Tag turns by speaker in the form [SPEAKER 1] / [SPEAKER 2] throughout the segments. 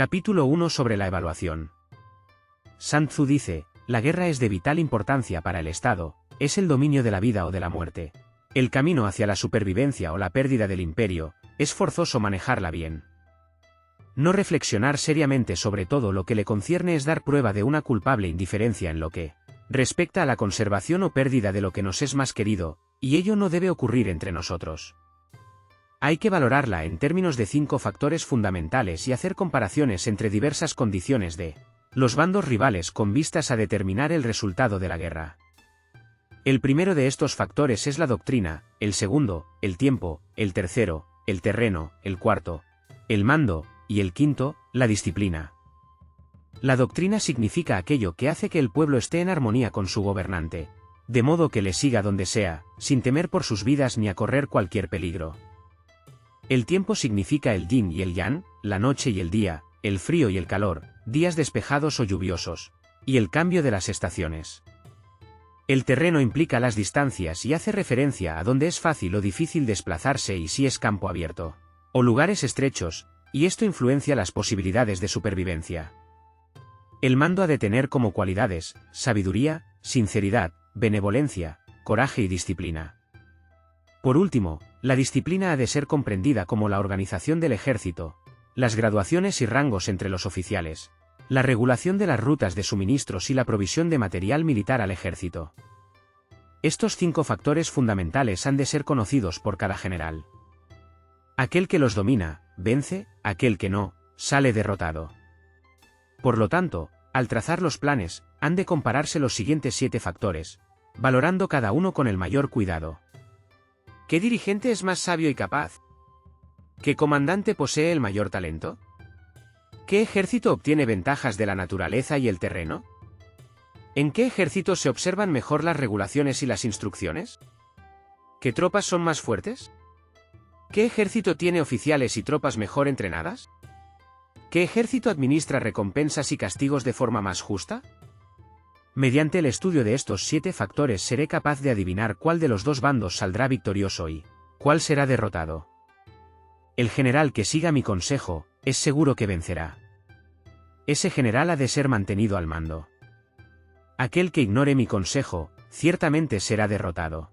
[SPEAKER 1] Capítulo 1 sobre la evaluación. Sun Tzu dice, la guerra es de vital importancia para el Estado, es el dominio de la vida o de la muerte. El camino hacia la supervivencia o la pérdida del imperio, es forzoso manejarla bien. No reflexionar seriamente sobre todo lo que le concierne es dar prueba de una culpable indiferencia en lo que respecta a la conservación o pérdida de lo que nos es más querido, y ello no debe ocurrir entre nosotros. Hay que valorarla en términos de 5 factores fundamentales y hacer comparaciones entre diversas condiciones de los bandos rivales con vistas a determinar el resultado de la guerra. El primero de estos factores es la doctrina, el segundo, el tiempo, el tercero, el terreno, el cuarto, el mando, y el quinto, la disciplina. La doctrina significa aquello que hace que el pueblo esté en armonía con su gobernante, de modo que le siga donde sea, sin temer por sus vidas ni a correr cualquier peligro. El tiempo significa el yin y el yang, la noche y el día, el frío y el calor, días despejados o lluviosos, y el cambio de las estaciones. El terreno implica las distancias y hace referencia a dónde es fácil o difícil desplazarse y si es campo abierto, o lugares estrechos, y esto influencia las posibilidades de supervivencia. El mando ha de tener como cualidades, sabiduría, sinceridad, benevolencia, coraje y disciplina. Por último, la disciplina ha de ser comprendida como la organización del ejército, las graduaciones y rangos entre los oficiales, la regulación de las rutas de suministros y la provisión de material militar al ejército. Estos 5 factores fundamentales han de ser conocidos por cada general. Aquel que los domina, vence, aquel que no, sale derrotado. Por lo tanto, al trazar los planes, han de compararse los siguientes 7 factores, valorando cada uno con el mayor cuidado. ¿Qué dirigente es más sabio y capaz? ¿Qué comandante posee el mayor talento? ¿Qué ejército obtiene ventajas de la naturaleza y el terreno? ¿En qué ejército se observan mejor las regulaciones y las instrucciones? ¿Qué tropas son más fuertes? ¿Qué ejército tiene oficiales y tropas mejor entrenadas? ¿Qué ejército administra recompensas y castigos de forma más justa? Mediante el estudio de estos 7 factores seré capaz de adivinar cuál de los 2 bandos saldrá victorioso y cuál será derrotado. El general que siga mi consejo, es seguro que vencerá. Ese general ha de ser mantenido al mando. Aquel que ignore mi consejo, ciertamente será derrotado.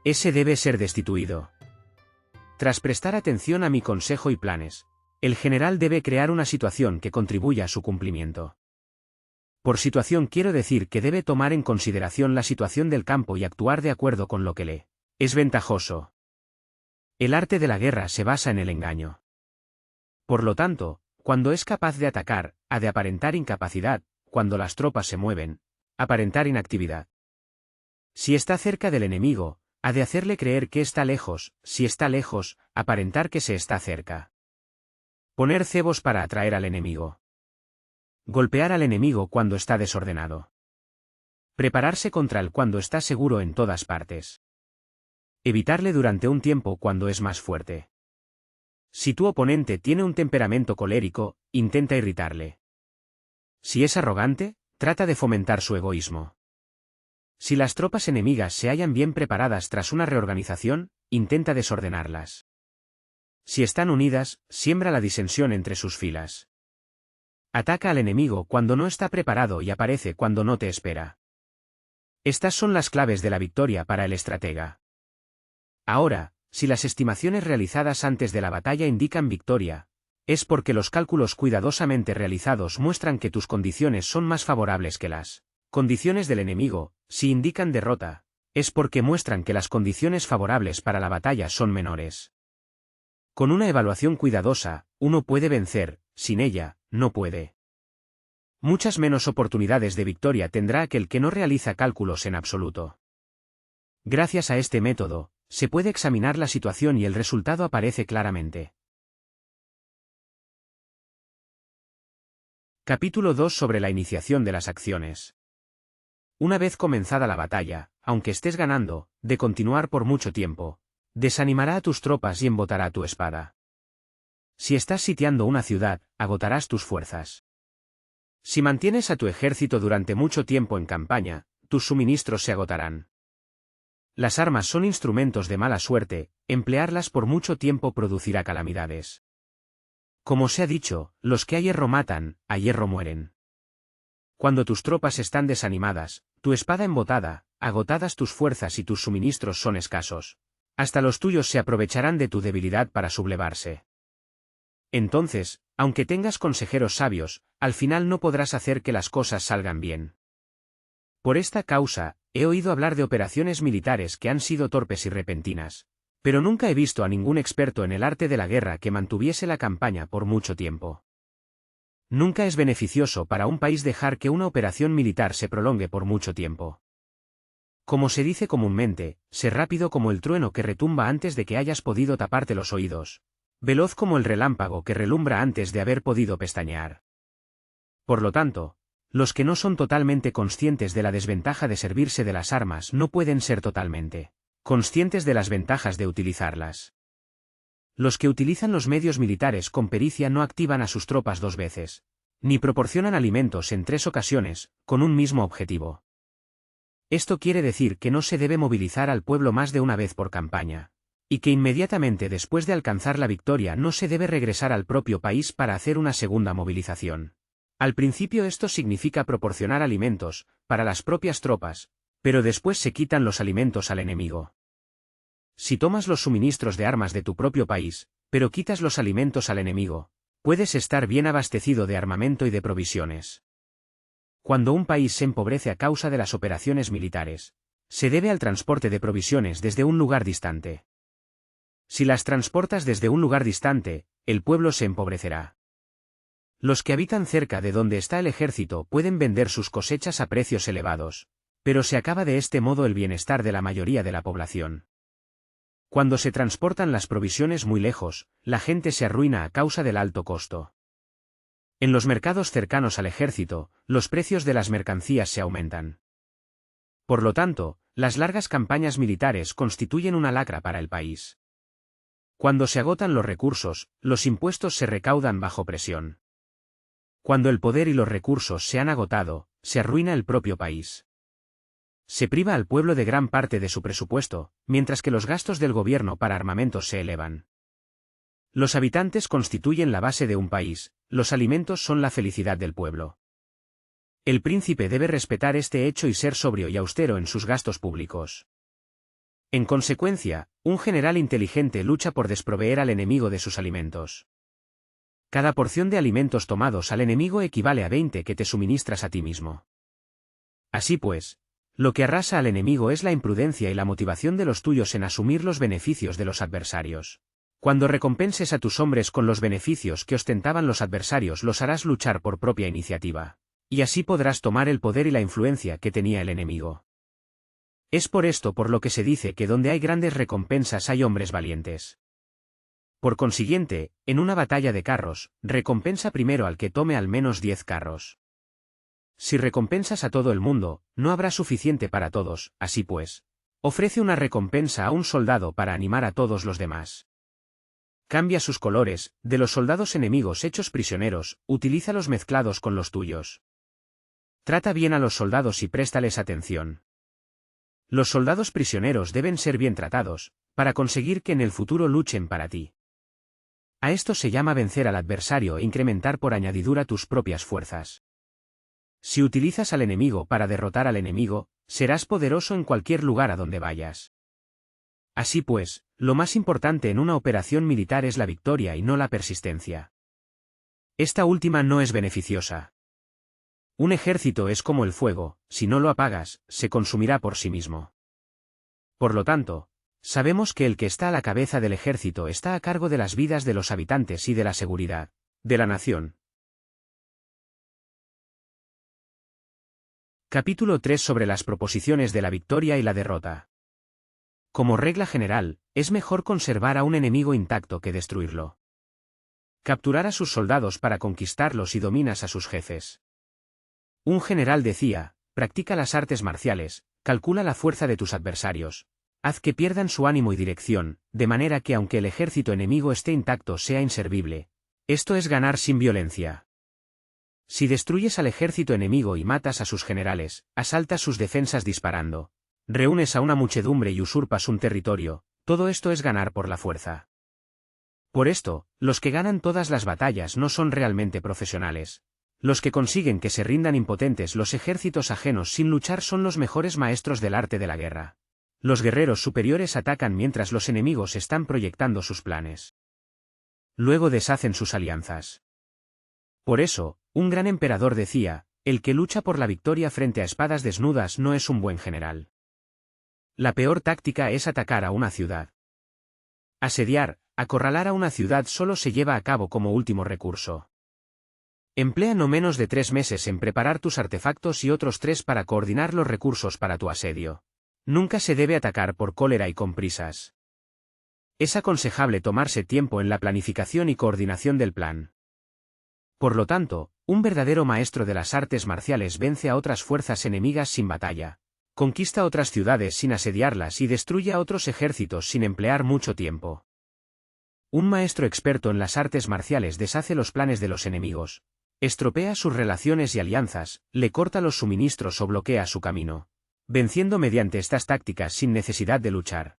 [SPEAKER 1] Ese debe ser destituido. Tras prestar atención a mi consejo y planes, el general debe crear una situación que contribuya a su cumplimiento. Por situación quiero decir que debe tomar en consideración la situación del campo y actuar de acuerdo con lo que le es ventajoso. El arte de la guerra se basa en el engaño. Por lo tanto, cuando es capaz de atacar, ha de aparentar incapacidad, cuando las tropas se mueven, aparentar inactividad. Si está cerca del enemigo, ha de hacerle creer que está lejos, si está lejos, aparentar que se está cerca. Poner cebos para atraer al enemigo. Golpear al enemigo cuando está desordenado. Prepararse contra él cuando está seguro en todas partes. Evitarle durante un tiempo cuando es más fuerte. Si tu oponente tiene un temperamento colérico, intenta irritarle. Si es arrogante, trata de fomentar su egoísmo. Si las tropas enemigas se hallan bien preparadas tras una reorganización, intenta desordenarlas. Si están unidas, siembra la disensión entre sus filas. Ataca al enemigo cuando no está preparado y aparece cuando no te espera. Estas son las claves de la victoria para el estratega. Ahora, si las estimaciones realizadas antes de la batalla indican victoria, es porque los cálculos cuidadosamente realizados muestran que tus condiciones son más favorables que las condiciones del enemigo. Si indican derrota, es porque muestran que las condiciones favorables para la batalla son menores. Con una evaluación cuidadosa, uno puede vencer, sin ella, no puede. Muchas menos oportunidades de victoria tendrá aquel que no realiza cálculos en absoluto. Gracias a este método, se puede examinar la situación y el resultado aparece claramente. Capítulo 2 sobre la iniciación de las acciones. Una vez comenzada la batalla, aunque estés ganando, de continuar por mucho tiempo, desanimará a tus tropas y embotará tu espada. Si estás sitiando una ciudad, agotarás tus fuerzas. Si mantienes a tu ejército durante mucho tiempo en campaña, tus suministros se agotarán. Las armas son instrumentos de mala suerte, emplearlas por mucho tiempo producirá calamidades. Como se ha dicho, los que a hierro matan, a hierro mueren. Cuando tus tropas están desanimadas, tu espada embotada, agotadas tus fuerzas y tus suministros son escasos, hasta los tuyos se aprovecharán de tu debilidad para sublevarse. Entonces, aunque tengas consejeros sabios, al final no podrás hacer que las cosas salgan bien. Por esta causa, he oído hablar de operaciones militares que han sido torpes y repentinas, pero nunca he visto a ningún experto en el arte de la guerra que mantuviese la campaña por mucho tiempo. Nunca es beneficioso para un país dejar que una operación militar se prolongue por mucho tiempo. Como se dice comúnmente, sé rápido como el trueno que retumba antes de que hayas podido taparte los oídos, veloz como el relámpago que relumbra antes de haber podido pestañear. Por lo tanto, los que no son totalmente conscientes de la desventaja de servirse de las armas no pueden ser totalmente conscientes de las ventajas de utilizarlas. Los que utilizan los medios militares con pericia no activan a sus tropas 2 veces, ni proporcionan alimentos en 3 ocasiones, con un mismo objetivo. Esto quiere decir que no se debe movilizar al pueblo más de una vez por campaña, y que inmediatamente después de alcanzar la victoria no se debe regresar al propio país para hacer una segunda movilización. Al principio esto significa proporcionar alimentos, para las propias tropas, pero después se quitan los alimentos al enemigo. Si tomas los suministros de armas de tu propio país, pero quitas los alimentos al enemigo, puedes estar bien abastecido de armamento y de provisiones. Cuando un país se empobrece a causa de las operaciones militares, se debe al transporte de provisiones desde un lugar distante. Si las transportas desde un lugar distante, el pueblo se empobrecerá. Los que habitan cerca de donde está el ejército pueden vender sus cosechas a precios elevados, pero se acaba de este modo el bienestar de la mayoría de la población. Cuando se transportan las provisiones muy lejos, la gente se arruina a causa del alto costo. En los mercados cercanos al ejército, los precios de las mercancías se aumentan. Por lo tanto, las largas campañas militares constituyen una lacra para el país. Cuando se agotan los recursos, los impuestos se recaudan bajo presión. Cuando el poder y los recursos se han agotado, se arruina el propio país. Se priva al pueblo de gran parte de su presupuesto, mientras que los gastos del gobierno para armamentos se elevan. Los habitantes constituyen la base de un país, los alimentos son la felicidad del pueblo. El príncipe debe respetar este hecho y ser sobrio y austero en sus gastos públicos. En consecuencia, un general inteligente lucha por desproveer al enemigo de sus alimentos. Cada porción de alimentos tomados al enemigo equivale a 20 que te suministras a ti mismo. Así pues, lo que arrasa al enemigo es la imprudencia y la motivación de los tuyos en asumir los beneficios de los adversarios. Cuando recompenses a tus hombres con los beneficios que ostentaban los adversarios, los harás luchar por propia iniciativa, y así podrás tomar el poder y la influencia que tenía el enemigo. Es por esto por lo que se dice que donde hay grandes recompensas hay hombres valientes. Por consiguiente, en una batalla de carros, recompensa primero al que tome al menos 10 carros. Si recompensas a todo el mundo, no habrá suficiente para todos, así pues, ofrece una recompensa a un soldado para animar a todos los demás. Cambia sus colores, de los soldados enemigos hechos prisioneros, utilízalos mezclados con los tuyos. Trata bien a los soldados y préstales atención. Los soldados prisioneros deben ser bien tratados, para conseguir que en el futuro luchen para ti. A esto se llama vencer al adversario e incrementar por añadidura tus propias fuerzas. Si utilizas al enemigo para derrotar al enemigo, serás poderoso en cualquier lugar a donde vayas. Así pues, lo más importante en una operación militar es la victoria y no la persistencia. Esta última no es beneficiosa. Un ejército es como el fuego, si no lo apagas, se consumirá por sí mismo. Por lo tanto, sabemos que el que está a la cabeza del ejército está a cargo de las vidas de los habitantes y de la seguridad de la nación. Capítulo 3 sobre las proposiciones de la victoria y la derrota. Como regla general, es mejor conservar a un enemigo intacto que destruirlo. Capturar a sus soldados para conquistarlos y dominas a sus jefes. Un general decía, practica las artes marciales, calcula la fuerza de tus adversarios, haz que pierdan su ánimo y dirección, de manera que aunque el ejército enemigo esté intacto sea inservible. Esto es ganar sin violencia. Si destruyes al ejército enemigo y matas a sus generales, asaltas sus defensas disparando, reúnes a una muchedumbre y usurpas un territorio, todo esto es ganar por la fuerza. Por esto, los que ganan todas las batallas no son realmente profesionales. Los que consiguen que se rindan impotentes los ejércitos ajenos sin luchar son los mejores maestros del arte de la guerra. Los guerreros superiores atacan mientras los enemigos están proyectando sus planes. Luego deshacen sus alianzas. Por eso, un gran emperador decía, el que lucha por la victoria frente a espadas desnudas no es un buen general. La peor táctica es atacar a una ciudad. Asediar, acorralar a una ciudad solo se lleva a cabo como último recurso. Emplea no menos de 3 meses en preparar tus artefactos y otros 3 para coordinar los recursos para tu asedio. Nunca se debe atacar por cólera y con prisas. Es aconsejable tomarse tiempo en la planificación y coordinación del plan. Por lo tanto, un verdadero maestro de las artes marciales vence a otras fuerzas enemigas sin batalla, conquista otras ciudades sin asediarlas y destruye a otros ejércitos sin emplear mucho tiempo. Un maestro experto en las artes marciales deshace los planes de los enemigos, estropea sus relaciones y alianzas, le corta los suministros o bloquea su camino, venciendo mediante estas tácticas sin necesidad de luchar.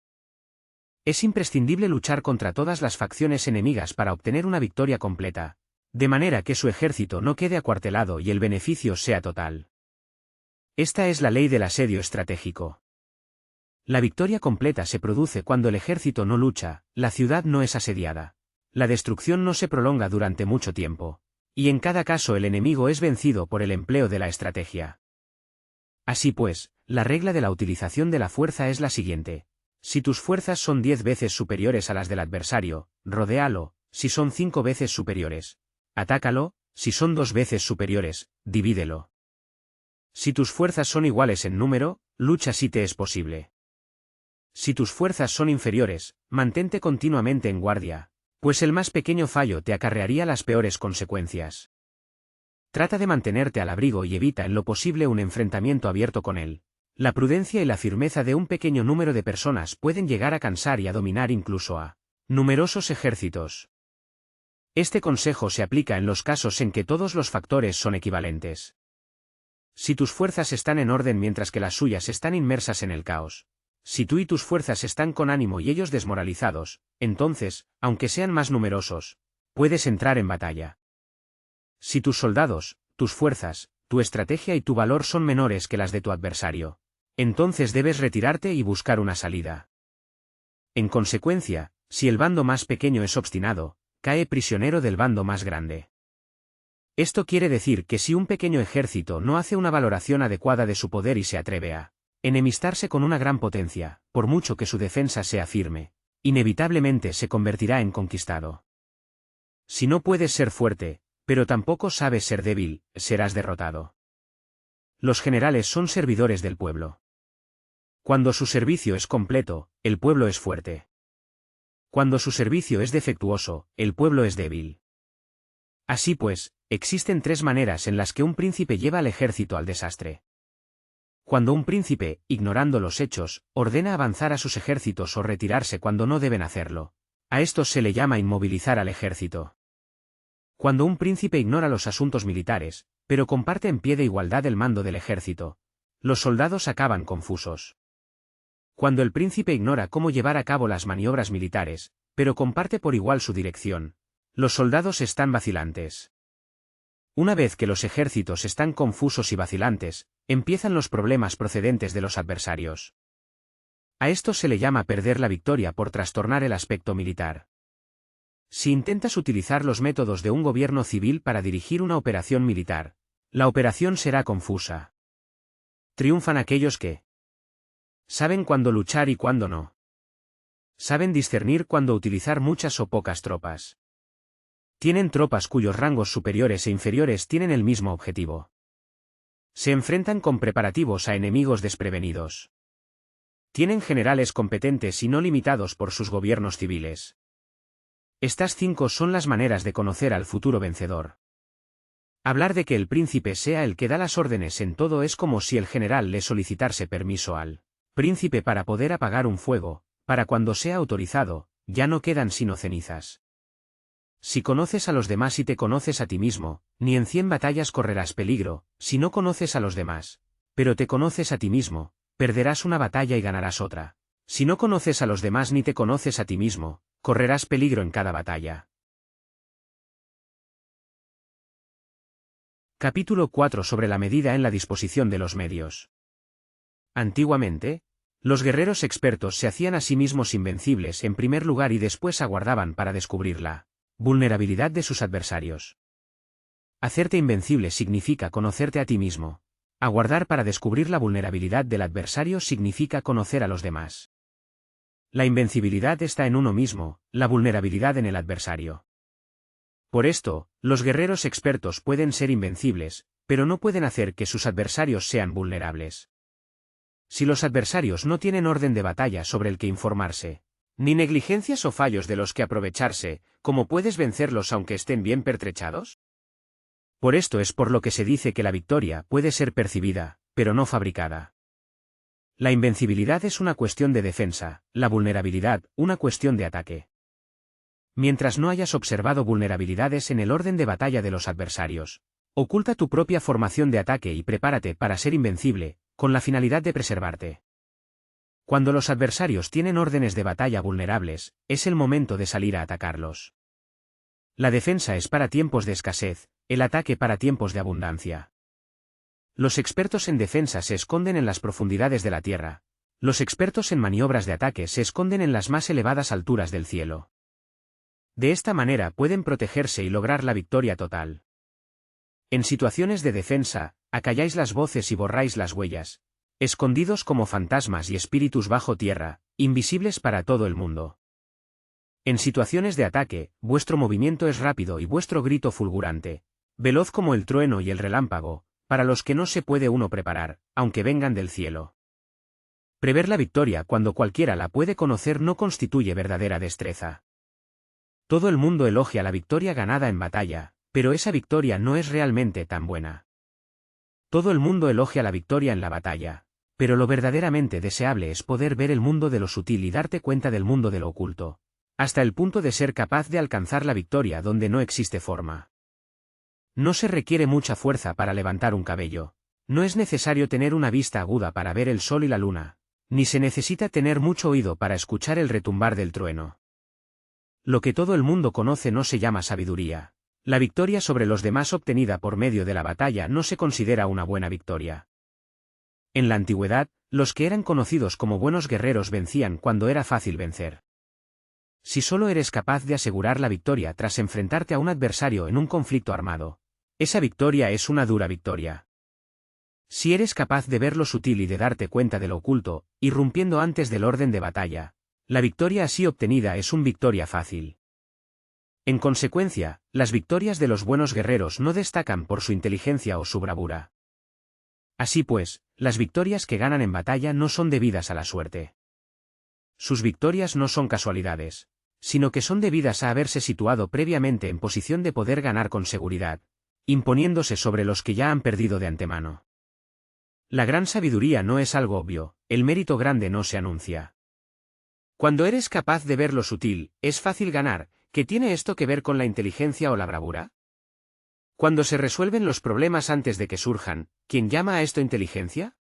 [SPEAKER 1] Es imprescindible luchar contra todas las facciones enemigas para obtener una victoria completa, de manera que su ejército no quede acuartelado y el beneficio sea total. Esta es la ley del asedio estratégico. La victoria completa se produce cuando el ejército no lucha, la ciudad no es asediada, la destrucción no se prolonga durante mucho tiempo, y en cada caso el enemigo es vencido por el empleo de la estrategia. Así pues, la regla de la utilización de la fuerza es la siguiente. Si tus fuerzas son 10 veces superiores a las del adversario, rodéalo; si son 5 veces superiores, atácalo; si son 2 veces superiores, divídelo. Si tus fuerzas son iguales en número, lucha si te es posible. Si tus fuerzas son inferiores, mantente continuamente en guardia, pues el más pequeño fallo te acarrearía las peores consecuencias. Trata de mantenerte al abrigo y evita en lo posible un enfrentamiento abierto con él. La prudencia y la firmeza de un pequeño número de personas pueden llegar a cansar y a dominar incluso a numerosos ejércitos. Este consejo se aplica en los casos en que todos los factores son equivalentes. Si tus fuerzas están en orden mientras que las suyas están inmersas en el caos, si tú y tus fuerzas están con ánimo y ellos desmoralizados, entonces, aunque sean más numerosos, puedes entrar en batalla. Si tus soldados, tus fuerzas, tu estrategia y tu valor son menores que las de tu adversario, entonces debes retirarte y buscar una salida. En consecuencia, si el bando más pequeño es obstinado, cae prisionero del bando más grande. Esto quiere decir que si un pequeño ejército no hace una valoración adecuada de su poder y se atreve a enemistarse con una gran potencia, por mucho que su defensa sea firme, inevitablemente se convertirá en conquistado. Si no puedes ser fuerte, pero tampoco sabes ser débil, serás derrotado. Los generales son servidores del pueblo. Cuando su servicio es completo, el pueblo es fuerte. Cuando su servicio es defectuoso, el pueblo es débil. Así pues, existen 3 maneras en las que un príncipe lleva al ejército al desastre. Cuando un príncipe, ignorando los hechos, ordena avanzar a sus ejércitos o retirarse cuando no deben hacerlo, a esto se le llama inmovilizar al ejército. Cuando un príncipe ignora los asuntos militares, pero comparte en pie de igualdad el mando del ejército, los soldados acaban confusos. Cuando el príncipe ignora cómo llevar a cabo las maniobras militares, pero comparte por igual su dirección, los soldados están vacilantes. Una vez que los ejércitos están confusos y vacilantes, empiezan los problemas procedentes de los adversarios. A esto se le llama perder la victoria por trastornar el aspecto militar. Si intentas utilizar los métodos de un gobierno civil para dirigir una operación militar, la operación será confusa. Triunfan aquellos que saben cuándo luchar y cuándo no. Saben discernir cuándo utilizar muchas o pocas tropas. Tienen tropas cuyos rangos superiores e inferiores tienen el mismo objetivo. Se enfrentan con preparativos a enemigos desprevenidos. Tienen generales competentes y no limitados por sus gobiernos civiles. Estas 5 son las maneras de conocer al futuro vencedor. Hablar de que el príncipe sea el que da las órdenes en todo es como si el general le solicitase permiso al príncipe para poder apagar un fuego, para cuando sea autorizado, ya no quedan sino cenizas. Si conoces a los demás y te conoces a ti mismo, ni en 100 batallas correrás peligro; si no conoces a los demás, pero te conoces a ti mismo, perderás una batalla y ganarás otra. Si no conoces a los demás ni te conoces a ti mismo, correrás peligro en cada batalla. Capítulo 4 sobre la medida en la disposición de los medios. Antiguamente, los guerreros expertos se hacían a sí mismos invencibles en primer lugar y después aguardaban para descubrir la vulnerabilidad de sus adversarios. Hacerte invencible significa conocerte a ti mismo. Aguardar para descubrir la vulnerabilidad del adversario significa conocer a los demás. La invencibilidad está en uno mismo, la vulnerabilidad en el adversario. Por esto, los guerreros expertos pueden ser invencibles, pero no pueden hacer que sus adversarios sean vulnerables. Si los adversarios no tienen orden de batalla sobre el que informarse, ni negligencias o fallos de los que aprovecharse, ¿cómo puedes vencerlos aunque estén bien pertrechados? Por esto es por lo que se dice que la victoria puede ser percibida, pero no fabricada. La invencibilidad es una cuestión de defensa, la vulnerabilidad, una cuestión de ataque. Mientras no hayas observado vulnerabilidades en el orden de batalla de los adversarios, oculta tu propia formación de ataque y prepárate para ser invencible, con la finalidad de preservarte. Cuando los adversarios tienen órdenes de batalla vulnerables, es el momento de salir a atacarlos. La defensa es para tiempos de escasez, el ataque para tiempos de abundancia. Los expertos en defensa se esconden en las profundidades de la tierra. Los expertos en maniobras de ataque se esconden en las más elevadas alturas del cielo. De esta manera pueden protegerse y lograr la victoria total. En situaciones de defensa, acalláis las voces y borráis las huellas, escondidos como fantasmas y espíritus bajo tierra, invisibles para todo el mundo. En situaciones de ataque, vuestro movimiento es rápido y vuestro grito fulgurante, veloz como el trueno y el relámpago, para los que no se puede uno preparar, aunque vengan del cielo. Prever la victoria cuando cualquiera la puede conocer no constituye verdadera destreza. Todo el mundo elogia la victoria ganada en batalla, pero esa victoria no es realmente tan buena. Todo el mundo elogia la victoria en la batalla, pero lo verdaderamente deseable es poder ver el mundo de lo sutil y darte cuenta del mundo de lo oculto, hasta el punto de ser capaz de alcanzar la victoria donde no existe forma. No se requiere mucha fuerza para levantar un cabello, no es necesario tener una vista aguda para ver el sol y la luna, ni se necesita tener mucho oído para escuchar el retumbar del trueno. Lo que todo el mundo conoce no se llama sabiduría. La victoria sobre los demás obtenida por medio de la batalla no se considera una buena victoria. En la antigüedad, los que eran conocidos como buenos guerreros vencían cuando era fácil vencer. Si solo eres capaz de asegurar la victoria tras enfrentarte a un adversario en un conflicto armado, esa victoria es una dura victoria. Si eres capaz de ver lo sutil y de darte cuenta de lo oculto, irrumpiendo antes del orden de batalla, la victoria así obtenida es una victoria fácil. En consecuencia, las victorias de los buenos guerreros no destacan por su inteligencia o su bravura. Así pues, las victorias que ganan en batalla no son debidas a la suerte. Sus victorias no son casualidades, sino que son debidas a haberse situado previamente en posición de poder ganar con seguridad, imponiéndose sobre los que ya han perdido de antemano. La gran sabiduría no es algo obvio, el mérito grande no se anuncia. Cuando eres capaz de ver lo sutil, es fácil ganar. ¿Qué tiene esto que ver con la inteligencia o la bravura? Cuando se resuelven los problemas antes de que surjan, ¿quién llama a esto inteligencia?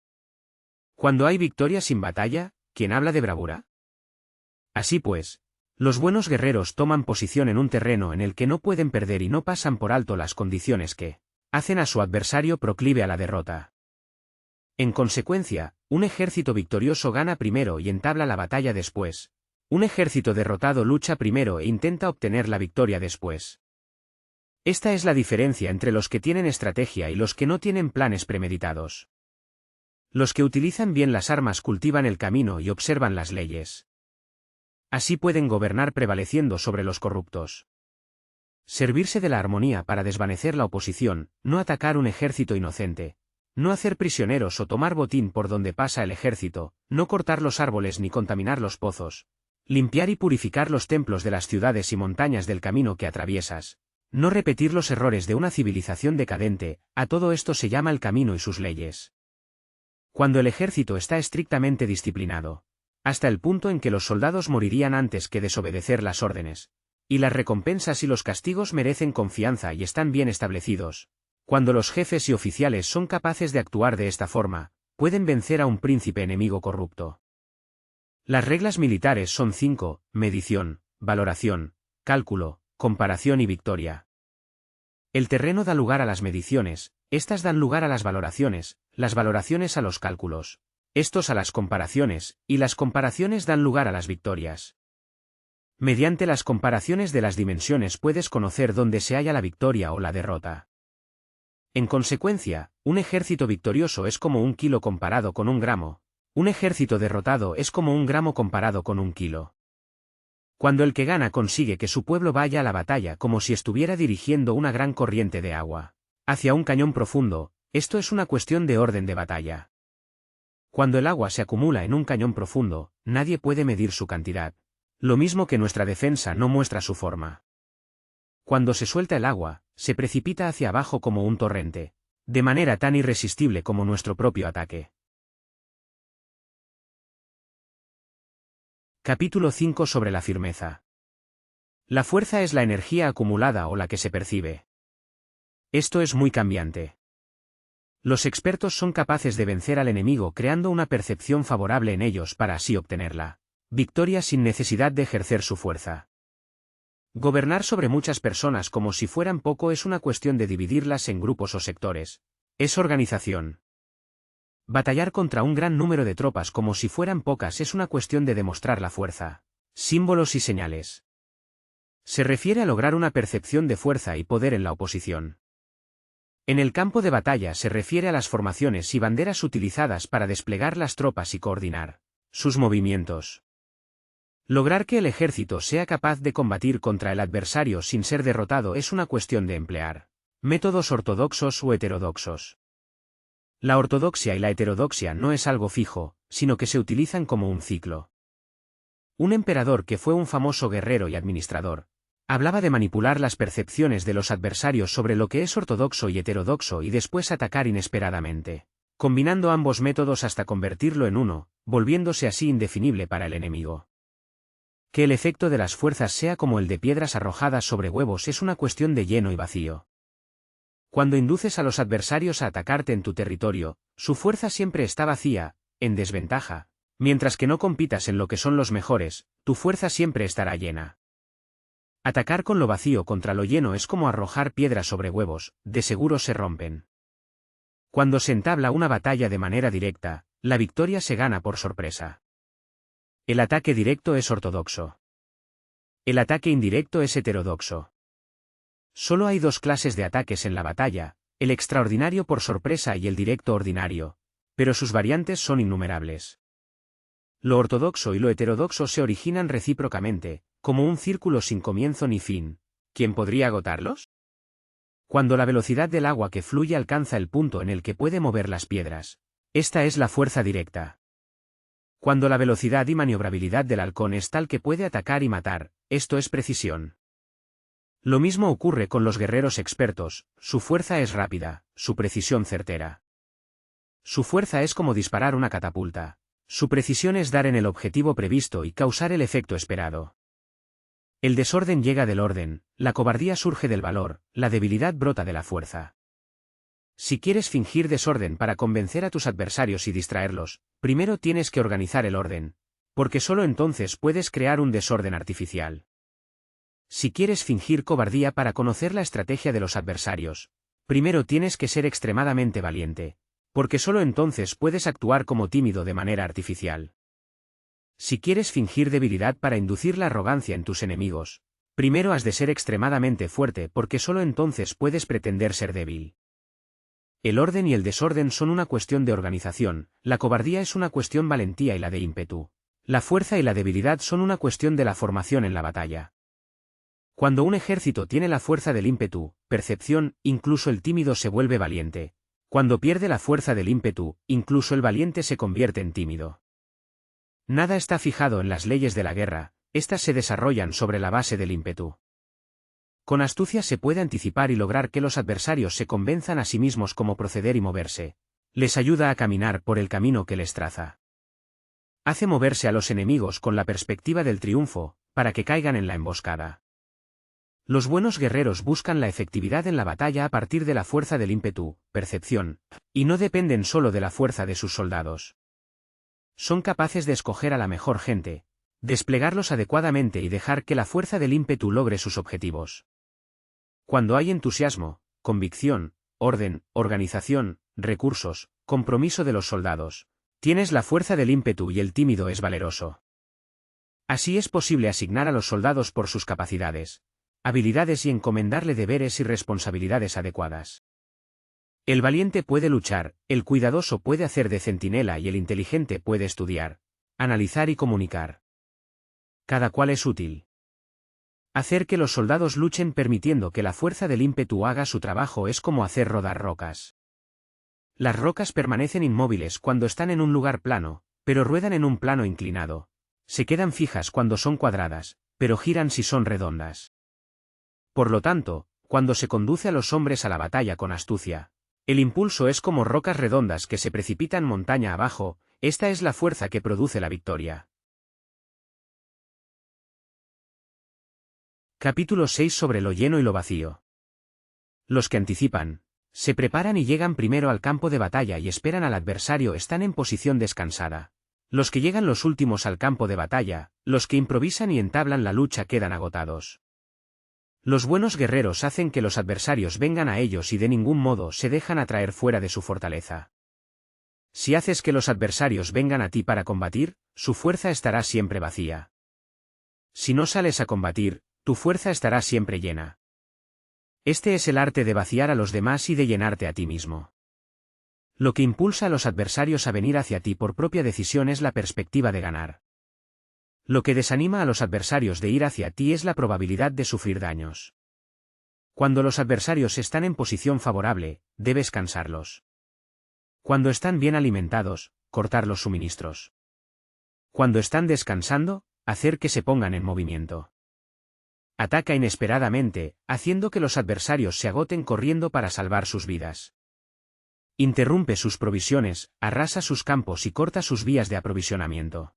[SPEAKER 1] Cuando hay victoria sin batalla, ¿quién habla de bravura? Así pues, los buenos guerreros toman posición en un terreno en el que no pueden perder y no pasan por alto las condiciones que hacen a su adversario proclive a la derrota. En consecuencia, un ejército victorioso gana primero y entabla la batalla después. Un ejército derrotado lucha primero e intenta obtener la victoria después. Esta es la diferencia entre los que tienen estrategia y los que no tienen planes premeditados. Los que utilizan bien las armas cultivan el camino y observan las leyes. Así pueden gobernar prevaleciendo sobre los corruptos. Servirse de la armonía para desvanecer la oposición, no atacar un ejército inocente, no hacer prisioneros o tomar botín por donde pasa el ejército, no cortar los árboles ni contaminar los pozos, limpiar y purificar los templos de las ciudades y montañas del camino que atraviesas, no repetir los errores de una civilización decadente, a todo esto se llama el camino y sus leyes. Cuando el ejército está estrictamente disciplinado, hasta el punto en que los soldados morirían antes que desobedecer las órdenes, y las recompensas y los castigos merecen confianza y están bien establecidos, cuando los jefes y oficiales son capaces de actuar de esta forma, pueden vencer a un príncipe enemigo corrupto. Las reglas militares son 5: medición, valoración, cálculo, comparación y victoria. El terreno da lugar a las mediciones, estas dan lugar a las valoraciones a los cálculos, estos a las comparaciones, y las comparaciones dan lugar a las victorias. Mediante las comparaciones de las dimensiones puedes conocer dónde se halla la victoria o la derrota. En consecuencia, un ejército victorioso es como 1 kilo comparado con 1 gramo, un ejército derrotado es como 1 gramo comparado con 1 kilo. Cuando el que gana consigue que su pueblo vaya a la batalla como si estuviera dirigiendo una gran corriente de agua hacia un cañón profundo, esto es una cuestión de orden de batalla. Cuando el agua se acumula en un cañón profundo, nadie puede medir su cantidad. Lo mismo que nuestra defensa no muestra su forma. Cuando se suelta el agua, se precipita hacia abajo como un torrente, de manera tan irresistible como nuestro propio ataque. Capítulo 5 sobre la firmeza. La fuerza es la energía acumulada o la que se percibe. Esto es muy cambiante. Los expertos son capaces de vencer al enemigo creando una percepción favorable en ellos para así obtenerla victoria sin necesidad de ejercer su fuerza. Gobernar sobre muchas personas como si fueran poco es una cuestión de dividirlas en grupos o sectores. Es organización. Batallar contra un gran número de tropas como si fueran pocas es una cuestión de demostrar la fuerza. Símbolos y señales. Se refiere a lograr una percepción de fuerza y poder en la oposición. En el campo de batalla se refiere a las formaciones y banderas utilizadas para desplegar las tropas y coordinar sus movimientos. Lograr que el ejército sea capaz de combatir contra el adversario sin ser derrotado es una cuestión de emplear métodos ortodoxos o heterodoxos. La ortodoxia y la heterodoxia no es algo fijo, sino que se utilizan como un ciclo. Un emperador que fue un famoso guerrero y administrador, hablaba de manipular las percepciones de los adversarios sobre lo que es ortodoxo y heterodoxo y después atacar inesperadamente, combinando ambos métodos hasta convertirlo en uno, volviéndose así indefinible para el enemigo. Que el efecto de las fuerzas sea como el de piedras arrojadas sobre huevos es una cuestión de lleno y vacío. Cuando induces a los adversarios a atacarte en tu territorio, su fuerza siempre está vacía, en desventaja, mientras que no compitas en lo que son los mejores, tu fuerza siempre estará llena. Atacar con lo vacío contra lo lleno es como arrojar piedras sobre huevos, de seguro se rompen. Cuando se entabla una batalla de manera directa, la victoria se gana por sorpresa. El ataque directo es ortodoxo. El ataque indirecto es heterodoxo. Solo hay 2 clases de ataques en la batalla, el extraordinario por sorpresa y el directo ordinario, pero sus variantes son innumerables. Lo ortodoxo y lo heterodoxo se originan recíprocamente, como un círculo sin comienzo ni fin. ¿Quién podría agotarlos? Cuando la velocidad del agua que fluye alcanza el punto en el que puede mover las piedras, esta es la fuerza directa. Cuando la velocidad y maniobrabilidad del halcón es tal que puede atacar y matar, esto es precisión. Lo mismo ocurre con los guerreros expertos, su fuerza es rápida, su precisión certera. Su fuerza es como disparar una catapulta, su precisión es dar en el objetivo previsto y causar el efecto esperado. El desorden llega del orden, la cobardía surge del valor, la debilidad brota de la fuerza. Si quieres fingir desorden para convencer a tus adversarios y distraerlos, primero tienes que organizar el orden, porque solo entonces puedes crear un desorden artificial. Si quieres fingir cobardía para conocer la estrategia de los adversarios, primero tienes que ser extremadamente valiente, porque solo entonces puedes actuar como tímido de manera artificial. Si quieres fingir debilidad para inducir la arrogancia en tus enemigos, primero has de ser extremadamente fuerte porque solo entonces puedes pretender ser débil. El orden y el desorden son una cuestión de organización, la cobardía es una cuestión valentía y la de ímpetu. La fuerza y la debilidad son una cuestión de la formación en la batalla. Cuando un ejército tiene la fuerza del ímpetu, percepción, incluso el tímido se vuelve valiente. Cuando pierde la fuerza del ímpetu, incluso el valiente se convierte en tímido. Nada está fijado en las leyes de la guerra, estas se desarrollan sobre la base del ímpetu. Con astucia se puede anticipar y lograr que los adversarios se convenzan a sí mismos cómo proceder y moverse. Les ayuda a caminar por el camino que les traza. Hace moverse a los enemigos con la perspectiva del triunfo, para que caigan en la emboscada. Los buenos guerreros buscan la efectividad en la batalla a partir de la fuerza del ímpetu, percepción, y no dependen solo de la fuerza de sus soldados. Son capaces de escoger a la mejor gente, Desplegarlos adecuadamente y dejar que la fuerza del ímpetu logre sus objetivos. Cuando hay entusiasmo, convicción, orden, organización, recursos, compromiso de los soldados, tienes la fuerza del ímpetu y el tímido es valeroso. Así es posible asignar a los soldados por sus capacidades, habilidades y encomendarle deberes y responsabilidades adecuadas. El valiente puede luchar, el cuidadoso puede hacer de centinela y el inteligente puede estudiar, analizar y comunicar. Cada cual es útil. Hacer que los soldados luchen permitiendo que la fuerza del ímpetu haga su trabajo es como hacer rodar rocas. Las rocas permanecen inmóviles cuando están en un lugar plano, pero ruedan en un plano inclinado. Se quedan fijas cuando son cuadradas, pero giran si son redondas. Por lo tanto, cuando se conduce a los hombres a la batalla con astucia, el impulso es como rocas redondas que se precipitan montaña abajo, esta es la fuerza que produce la victoria. Capítulo 6 sobre lo lleno y lo vacío. Los que anticipan, se preparan y llegan primero al campo de batalla y esperan al adversario están en posición descansada. Los que llegan los últimos al campo de batalla, los que improvisan y entablan la lucha quedan agotados. Los buenos guerreros hacen que los adversarios vengan a ellos y de ningún modo se dejan atraer fuera de su fortaleza. Si haces que los adversarios vengan a ti para combatir, su fuerza estará siempre vacía. Si no sales a combatir, tu fuerza estará siempre llena. Este es el arte de vaciar a los demás y de llenarte a ti mismo. Lo que impulsa a los adversarios a venir hacia ti por propia decisión es la perspectiva de ganar. Lo que desanima a los adversarios de ir hacia ti es la probabilidad de sufrir daños. Cuando los adversarios están en posición favorable, debes cansarlos. Cuando están bien alimentados, cortar los suministros. Cuando están descansando, hacer que se pongan en movimiento. Ataca inesperadamente, haciendo que los adversarios se agoten corriendo para salvar sus vidas. Interrumpe sus provisiones, arrasa sus campos y corta sus vías de aprovisionamiento.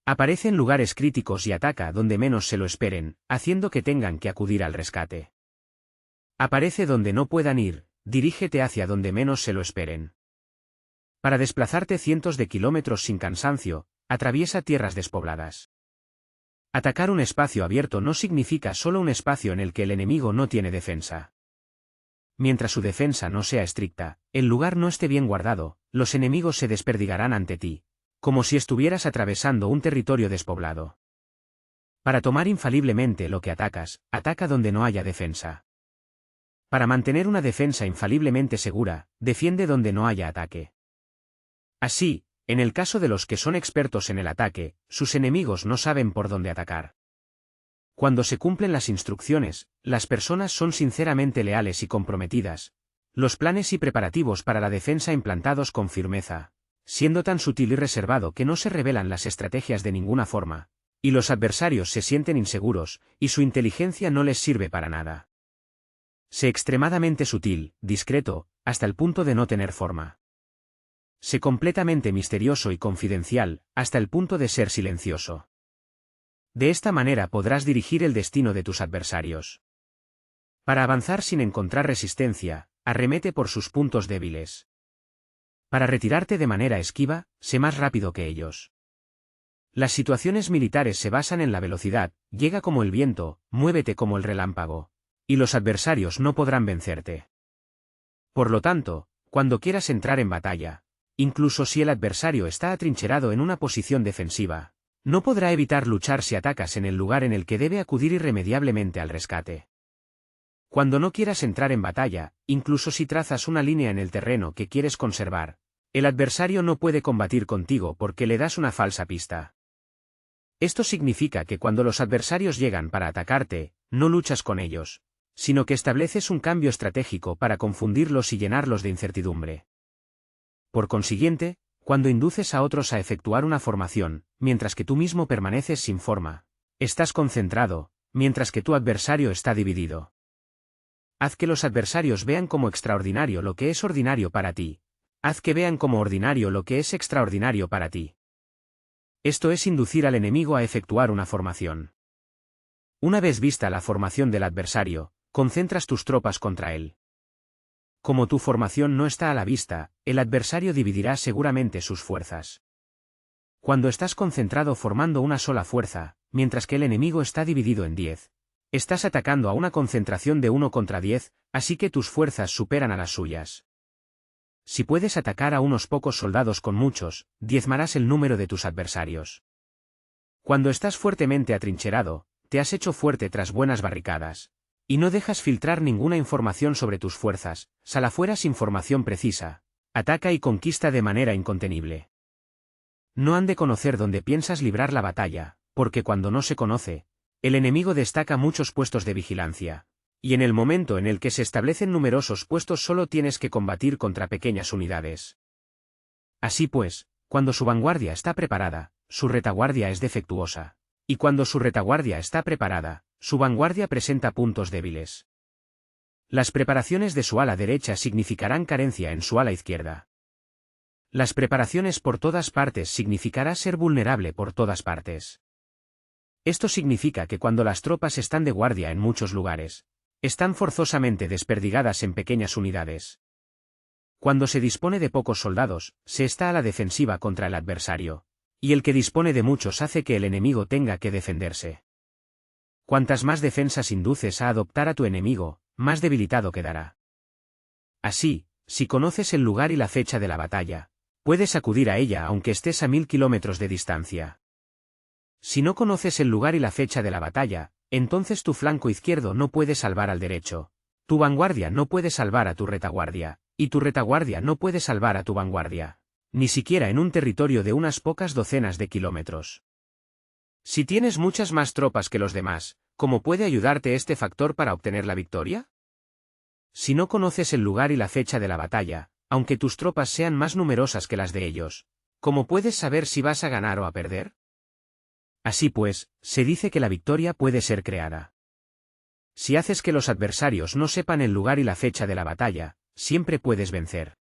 [SPEAKER 1] Aparece en lugares críticos y ataca donde menos se lo esperen, haciendo que tengan que acudir al rescate. Aparece donde no puedan ir, dirígete hacia donde menos se lo esperen. Para desplazarte cientos de kilómetros sin cansancio, atraviesa tierras despobladas. Atacar un espacio abierto no significa solo un espacio en el que el enemigo no tiene defensa. Mientras su defensa no sea estricta, el lugar no esté bien guardado, los enemigos se desperdigarán ante ti, como si estuvieras atravesando un territorio despoblado. Para tomar infaliblemente lo que atacas, ataca donde no haya defensa. Para mantener una defensa infaliblemente segura, defiende donde no haya ataque. Así, en el caso de los que son expertos en el ataque, sus enemigos no saben por dónde atacar. Cuando se cumplen las instrucciones, las personas son sinceramente leales y comprometidas. Los planes y preparativos para la defensa implantados con firmeza, siendo tan sutil y reservado que no se revelan las estrategias de ninguna forma, y los adversarios se sienten inseguros, y su inteligencia no les sirve para nada. Sé extremadamente sutil, discreto, hasta el punto de no tener forma. Sé completamente misterioso y confidencial, hasta el punto de ser silencioso. De esta manera podrás dirigir el destino de tus adversarios. Para avanzar sin encontrar resistencia, arremete por sus puntos débiles. Para retirarte de manera esquiva, sé más rápido que ellos. Las situaciones militares se basan en la velocidad, llega como el viento, muévete como el relámpago, y los adversarios no podrán vencerte. Por lo tanto, cuando quieras entrar en batalla, incluso si el adversario está atrincherado en una posición defensiva, no podrá evitar luchar si atacas en el lugar en el que debe acudir irremediablemente al rescate. Cuando no quieras entrar en batalla, incluso si trazas una línea en el terreno que quieres conservar, el adversario no puede combatir contigo porque le das una falsa pista. Esto significa que cuando los adversarios llegan para atacarte, no luchas con ellos, sino que estableces un cambio estratégico para confundirlos y llenarlos de incertidumbre. Por consiguiente, cuando induces a otros a efectuar una formación, mientras que tú mismo permaneces sin forma, estás concentrado, mientras que tu adversario está dividido. Haz que los adversarios vean como extraordinario lo que es ordinario para ti. Haz que vean como ordinario lo que es extraordinario para ti. Esto es inducir al enemigo a efectuar una formación. Una vez vista la formación del adversario, concentras tus tropas contra él. Como tu formación no está a la vista, el adversario dividirá seguramente sus fuerzas. Cuando estás concentrado formando una sola fuerza, mientras que el enemigo está dividido en 10. Estás atacando a una concentración de 1 contra 10, así que tus fuerzas superan a las suyas. Si puedes atacar a unos pocos soldados con muchos, diezmarás el número de tus adversarios. Cuando estás fuertemente atrincherado, te has hecho fuerte tras buenas barricadas. Y no dejas filtrar ninguna información sobre tus fuerzas, sal afuera sin información precisa. Ataca y conquista de manera incontenible. No han de conocer dónde piensas librar la batalla, porque cuando no se conoce, el enemigo destaca muchos puestos de vigilancia. Y en el momento en el que se establecen numerosos puestos solo tienes que combatir contra pequeñas unidades. Así pues, cuando su vanguardia está preparada, su retaguardia es defectuosa. Y cuando su retaguardia está preparada, su vanguardia presenta puntos débiles. Las preparaciones de su ala derecha significarán carencia en su ala izquierda. Las preparaciones por todas partes significará ser vulnerable por todas partes. Esto significa que cuando las tropas están de guardia en muchos lugares, están forzosamente desperdigadas en pequeñas unidades. Cuando se dispone de pocos soldados, se está a la defensiva contra el adversario, y el que dispone de muchos hace que el enemigo tenga que defenderse. Cuantas más defensas induces a adoptar a tu enemigo, más debilitado quedará. Así, si conoces el lugar y la fecha de la batalla, puedes acudir a ella aunque estés a 1000 kilómetros de distancia. Si no conoces el lugar y la fecha de la batalla, entonces tu flanco izquierdo no puede salvar al derecho, tu vanguardia no puede salvar a tu retaguardia, y tu retaguardia no puede salvar a tu vanguardia, ni siquiera en un territorio de unas pocas docenas de kilómetros. Si tienes muchas más tropas que los demás, ¿cómo puede ayudarte este factor para obtener la victoria? Si no conoces el lugar y la fecha de la batalla, aunque tus tropas sean más numerosas que las de ellos, ¿cómo puedes saber si vas a ganar o a perder? Así pues, se dice que la victoria puede ser creada. Si haces que los adversarios no sepan el lugar y la fecha de la batalla, siempre puedes vencer.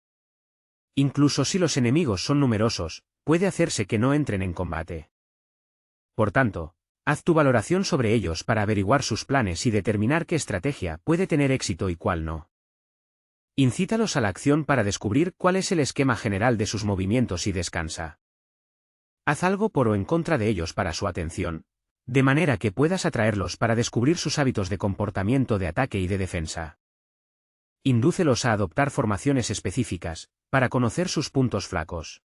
[SPEAKER 1] Incluso si los enemigos son numerosos, puede hacerse que no entren en combate. Por tanto, haz tu valoración sobre ellos para averiguar sus planes y determinar qué estrategia puede tener éxito y cuál no. Incítalos a la acción para descubrir cuál es el esquema general de sus movimientos y descansa. Haz algo por o en contra de ellos para su atención, de manera que puedas atraerlos para descubrir sus hábitos de comportamiento de ataque y de defensa. Indúcelos a adoptar formaciones específicas, para conocer sus puntos flacos.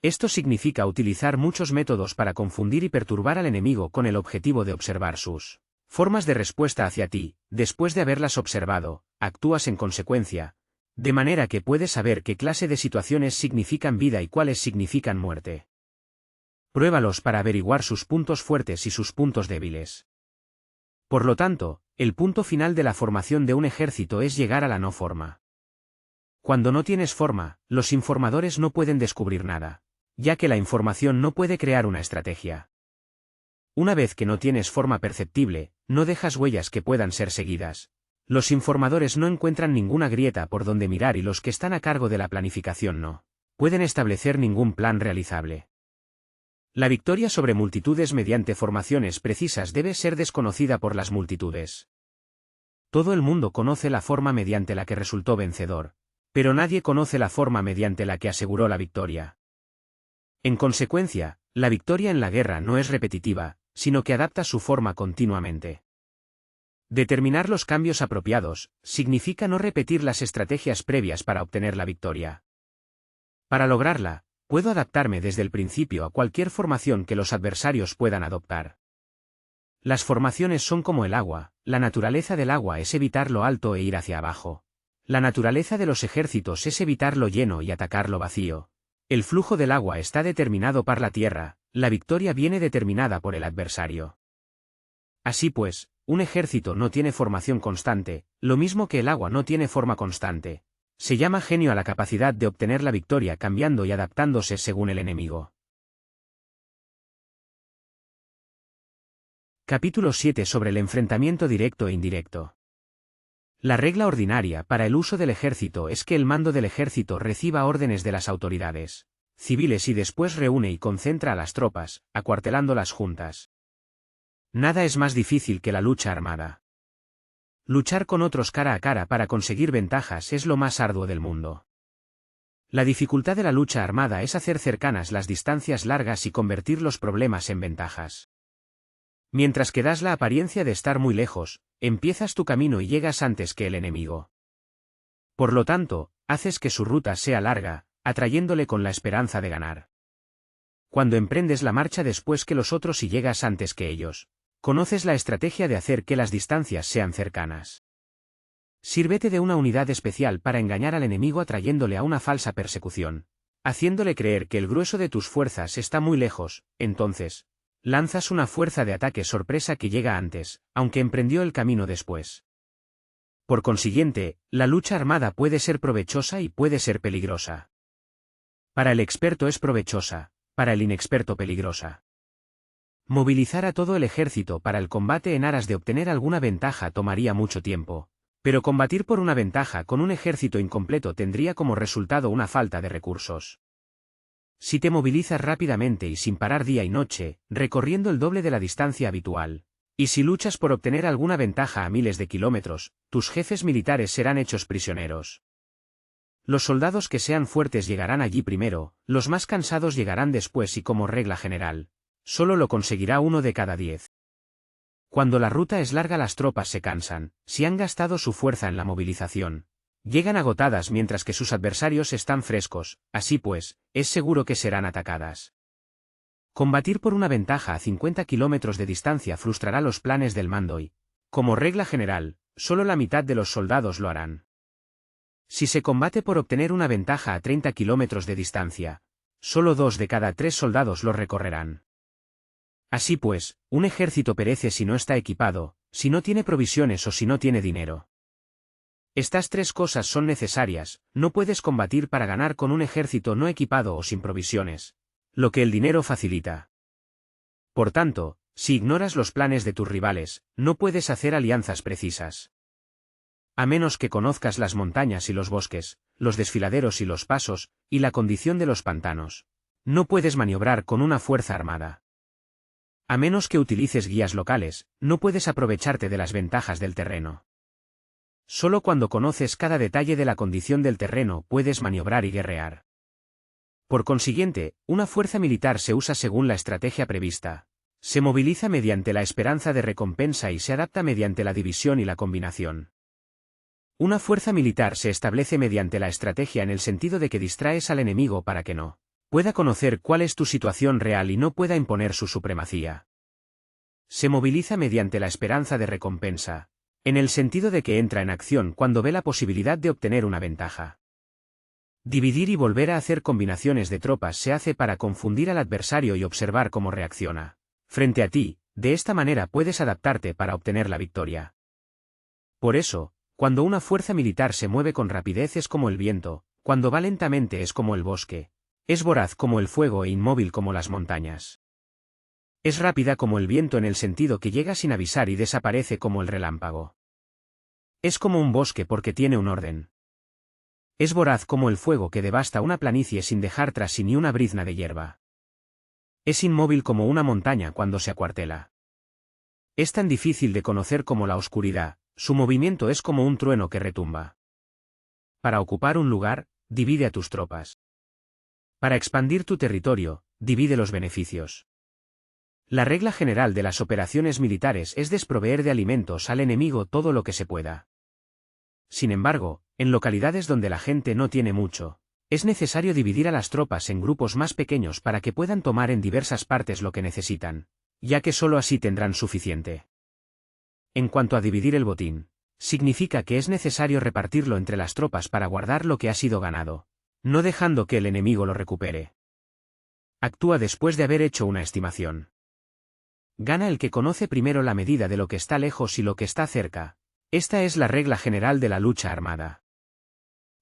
[SPEAKER 1] Esto significa utilizar muchos métodos para confundir y perturbar al enemigo con el objetivo de observar sus formas de respuesta hacia ti. Después de haberlas observado, actúas en consecuencia, de manera que puedes saber qué clase de situaciones significan vida y cuáles significan muerte. Pruébalos para averiguar sus puntos fuertes y sus puntos débiles. Por lo tanto, el punto final de la formación de un ejército es llegar a la no forma. Cuando no tienes forma, los informadores no pueden descubrir nada, ya que la información no puede crear una estrategia. Una vez que no tienes forma perceptible, no dejas huellas que puedan ser seguidas. Los informadores no encuentran ninguna grieta por donde mirar y los que están a cargo de la planificación no pueden establecer ningún plan realizable. La victoria sobre multitudes mediante formaciones precisas debe ser desconocida por las multitudes. Todo el mundo conoce la forma mediante la que resultó vencedor, pero nadie conoce la forma mediante la que aseguró la victoria. En consecuencia, la victoria en la guerra no es repetitiva, sino que adapta su forma continuamente. Determinar los cambios apropiados significa no repetir las estrategias previas para obtener la victoria. Para lograrla, puedo adaptarme desde el principio a cualquier formación que los adversarios puedan adoptar. Las formaciones son como el agua, la naturaleza del agua es evitar lo alto e ir hacia abajo. La naturaleza de los ejércitos es evitar lo lleno y atacar lo vacío. El flujo del agua está determinado por la tierra, la victoria viene determinada por el adversario. Así pues, un ejército no tiene formación constante, lo mismo que el agua no tiene forma constante. Se llama genio a la capacidad de obtener la victoria cambiando y adaptándose según el enemigo. Capítulo 7 sobre el enfrentamiento directo e indirecto. La regla ordinaria para el uso del ejército es que el mando del ejército reciba órdenes de las autoridades civiles y después reúne y concentra a las tropas, acuartelándolas juntas. Nada es más difícil que la lucha armada. Luchar con otros cara a cara para conseguir ventajas es lo más arduo del mundo. La dificultad de la lucha armada es hacer cercanas las distancias largas y convertir los problemas en ventajas. Mientras que das la apariencia de estar muy lejos, empiezas tu camino y llegas antes que el enemigo. Por lo tanto, haces que su ruta sea larga, atrayéndole con la esperanza de ganar. Cuando emprendes la marcha después que los otros y llegas antes que ellos, conoces la estrategia de hacer que las distancias sean cercanas. Sírvete de una unidad especial para engañar al enemigo atrayéndole a una falsa persecución, haciéndole creer que el grueso de tus fuerzas está muy lejos. Entonces, lanzas una fuerza de ataque sorpresa que llega antes, aunque emprendió el camino después. Por consiguiente, la lucha armada puede ser provechosa y puede ser peligrosa. Para el experto es provechosa, para el inexperto peligrosa. Movilizar a todo el ejército para el combate en aras de obtener alguna ventaja tomaría mucho tiempo, pero combatir por una ventaja con un ejército incompleto tendría como resultado una falta de recursos. Si te movilizas rápidamente y sin parar día y noche, recorriendo el doble de la distancia habitual, y si luchas por obtener alguna ventaja a miles de kilómetros, tus jefes militares serán hechos prisioneros. Los soldados que sean fuertes llegarán allí primero, los más cansados llegarán después y como regla general, solo lo conseguirá 1 de cada 10. Cuando la ruta es larga las tropas se cansan, si han gastado su fuerza en la movilización, llegan agotadas mientras que sus adversarios están frescos, así pues, es seguro que serán atacadas. Combatir por una ventaja a 50 kilómetros de distancia frustrará los planes del mando y, como regla general, solo la mitad de los soldados lo harán. Si se combate por obtener una ventaja a 30 kilómetros de distancia, solo 2 de cada 3 soldados lo recorrerán. Así pues, un ejército perece si no está equipado, si no tiene provisiones o si no tiene dinero. Estas 3 cosas son necesarias, no puedes combatir para ganar con un ejército no equipado o sin provisiones, lo que el dinero facilita. Por tanto, si ignoras los planes de tus rivales, no puedes hacer alianzas precisas. A menos que conozcas las montañas y los bosques, los desfiladeros y los pasos, y la condición de los pantanos, no puedes maniobrar con una fuerza armada. A menos que utilices guías locales, no puedes aprovecharte de las ventajas del terreno. Solo cuando conoces cada detalle de la condición del terreno puedes maniobrar y guerrear. Por consiguiente, una fuerza militar se usa según la estrategia prevista, se moviliza mediante la esperanza de recompensa y se adapta mediante la división y la combinación. Una fuerza militar se establece mediante la estrategia en el sentido de que distraes al enemigo para que no pueda conocer cuál es tu situación real y no pueda imponer su supremacía. Se moviliza mediante la esperanza de recompensa, en el sentido de que entra en acción cuando ve la posibilidad de obtener una ventaja. Dividir y volver a hacer combinaciones de tropas se hace para confundir al adversario y observar cómo reacciona frente a ti, de esta manera puedes adaptarte para obtener la victoria. Por eso, cuando una fuerza militar se mueve con rapidez es como el viento, cuando va lentamente es como el bosque, es voraz como el fuego e inmóvil como las montañas. Es rápida como el viento en el sentido que llega sin avisar y desaparece como el relámpago. Es como un bosque porque tiene un orden. Es voraz como el fuego que devasta una planicie sin dejar tras sí ni una brizna de hierba. Es inmóvil como una montaña cuando se acuartela. Es tan difícil de conocer como la oscuridad, su movimiento es como un trueno que retumba. Para ocupar un lugar, divide a tus tropas. Para expandir tu territorio, divide los beneficios. La regla general de las operaciones militares es desproveer de alimentos al enemigo todo lo que se pueda. Sin embargo, en localidades donde la gente no tiene mucho, es necesario dividir a las tropas en grupos más pequeños para que puedan tomar en diversas partes lo que necesitan, ya que solo así tendrán suficiente. En cuanto a dividir el botín, significa que es necesario repartirlo entre las tropas para guardar lo que ha sido ganado, no dejando que el enemigo lo recupere. Actúa después de haber hecho una estimación. Gana el que conoce primero la medida de lo que está lejos y lo que está cerca. Esta es la regla general de la lucha armada.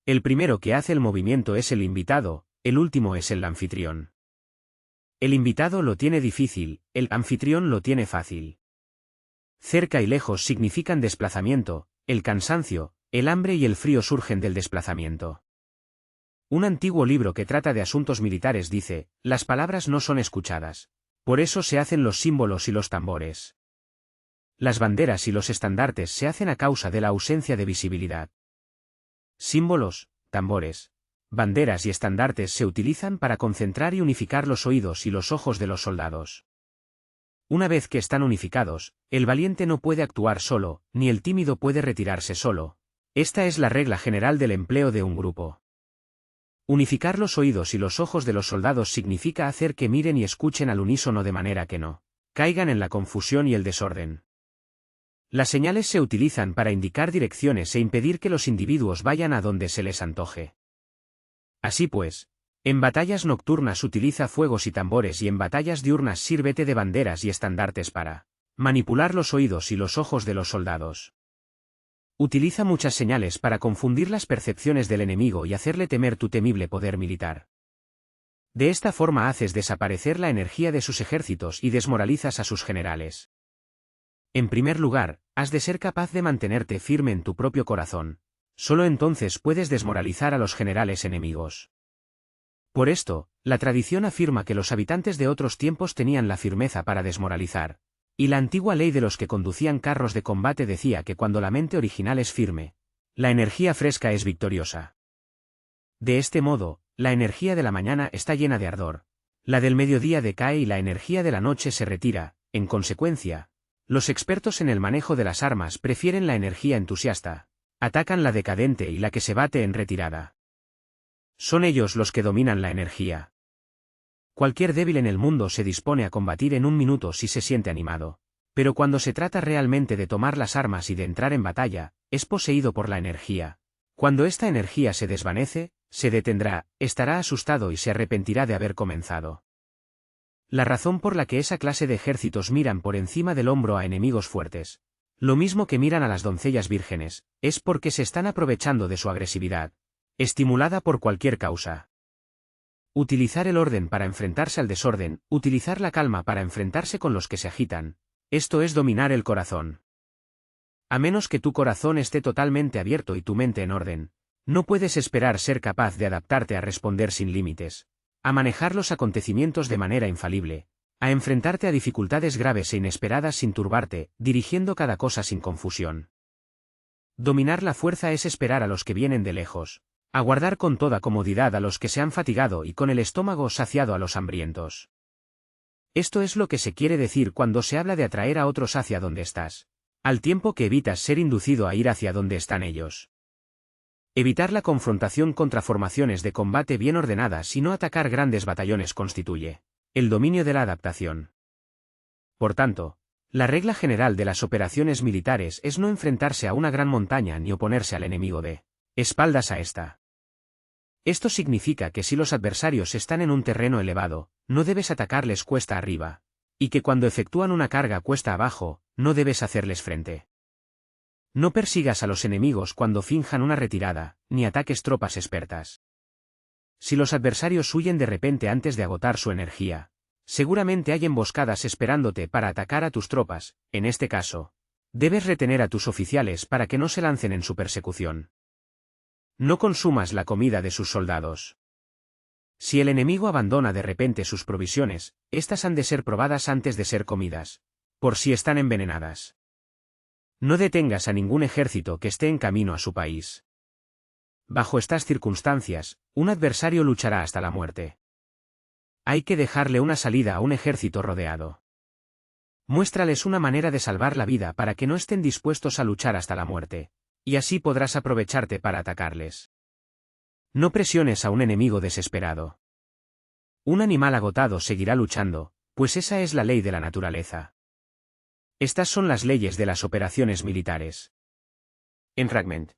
[SPEAKER 1] El primero que hace el movimiento es el invitado, el último es el anfitrión. El invitado lo tiene difícil, el anfitrión lo tiene fácil. Cerca y lejos significan desplazamiento, el cansancio, el hambre y el frío surgen del desplazamiento. Un antiguo libro que trata de asuntos militares dice, las palabras no son escuchadas, por eso se hacen los símbolos y los tambores. Las banderas y los estandartes se hacen a causa de la ausencia de visibilidad. Símbolos, tambores, banderas y estandartes se utilizan para concentrar y unificar los oídos y los ojos de los soldados. Una vez que están unificados, el valiente no puede actuar solo, ni el tímido puede retirarse solo. Esta es la regla general del empleo de un grupo. Unificar los oídos y los ojos de los soldados significa hacer que miren y escuchen al unísono de manera que no caigan en la confusión y el desorden. Las señales se utilizan para indicar direcciones e impedir que los individuos vayan a donde se les antoje. Así pues, en batallas nocturnas utiliza fuegos y tambores y en batallas diurnas sírvete de banderas y estandartes para manipular los oídos y los ojos de los soldados. Utiliza muchas señales para confundir las percepciones del enemigo y hacerle temer tu temible poder militar. De esta forma haces desaparecer la energía de sus ejércitos y desmoralizas a sus generales. En primer lugar, has de ser capaz de mantenerte firme en tu propio corazón. Solo entonces puedes desmoralizar a los generales enemigos. Por esto, la tradición afirma que los habitantes de otros tiempos tenían la firmeza para desmoralizar, y la antigua ley de los que conducían carros de combate decía que cuando la mente original es firme, la energía fresca es victoriosa. De este modo, la energía de la mañana está llena de ardor, la del mediodía decae y la energía de la noche se retira. En consecuencia, los expertos en el manejo de las armas prefieren la energía entusiasta, atacan la decadente y la que se bate en retirada. Son ellos los que dominan la energía. Cualquier débil en el mundo se dispone a combatir en un minuto si se siente animado, pero cuando se trata realmente de tomar las armas y de entrar en batalla, es poseído por la energía. Cuando esta energía se desvanece, se detendrá, estará asustado y se arrepentirá de haber comenzado. La razón por la que esa clase de ejércitos miran por encima del hombro a enemigos fuertes, lo mismo que miran a las doncellas vírgenes, es porque se están aprovechando de su agresividad, estimulada por cualquier causa. Utilizar el orden para enfrentarse al desorden, utilizar la calma para enfrentarse con los que se agitan, esto es dominar el corazón. A menos que tu corazón esté totalmente abierto y tu mente en orden, no puedes esperar ser capaz de adaptarte a responder sin límites, a manejar los acontecimientos de manera infalible, a enfrentarte a dificultades graves e inesperadas sin turbarte, dirigiendo cada cosa sin confusión. Dominar la fuerza es esperar a los que vienen de lejos, aguardar con toda comodidad a los que se han fatigado y con el estómago saciado a los hambrientos. Esto es lo que se quiere decir cuando se habla de atraer a otros hacia donde estás, al tiempo que evitas ser inducido a ir hacia donde están ellos. Evitar la confrontación contra formaciones de combate bien ordenadas y no atacar grandes batallones constituye el dominio de la adaptación. Por tanto, la regla general de las operaciones militares es no enfrentarse a una gran montaña ni oponerse al enemigo de espaldas a esta. Esto significa que si los adversarios están en un terreno elevado, no debes atacarles cuesta arriba, y que cuando efectúan una carga cuesta abajo, no debes hacerles frente. No persigas a los enemigos cuando finjan una retirada, ni ataques tropas expertas. Si los adversarios huyen de repente antes de agotar su energía, seguramente hay emboscadas esperándote para atacar a tus tropas. En este caso, debes retener a tus oficiales para que no se lancen en su persecución. No consumas la comida de sus soldados. Si el enemigo abandona de repente sus provisiones, éstas han de ser probadas antes de ser comidas, por si están envenenadas. No detengas a ningún ejército que esté en camino a su país. Bajo estas circunstancias, un adversario luchará hasta la muerte. Hay que dejarle una salida a un ejército rodeado. Muéstrales una manera de salvar la vida para que no estén dispuestos a luchar hasta la muerte, y así podrás aprovecharte para atacarles. No presiones a un enemigo desesperado. Un animal agotado seguirá luchando, pues esa es la ley de la naturaleza. Estas son las leyes de las operaciones militares. En Fragment.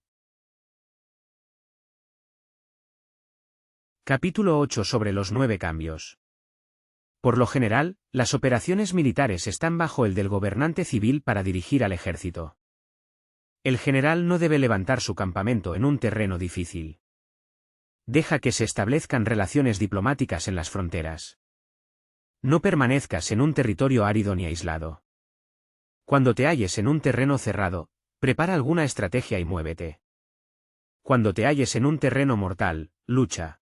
[SPEAKER 1] Capítulo 8 sobre los 9 cambios. Por lo general, las operaciones militares están bajo el del gobernante civil para dirigir al ejército. El general no debe levantar su campamento en un terreno difícil. Deja que se establezcan relaciones diplomáticas en las fronteras. No permanezcas en un territorio árido ni aislado. Cuando te halles en un terreno cerrado, prepara alguna estrategia y muévete. Cuando te halles en un terreno mortal, lucha.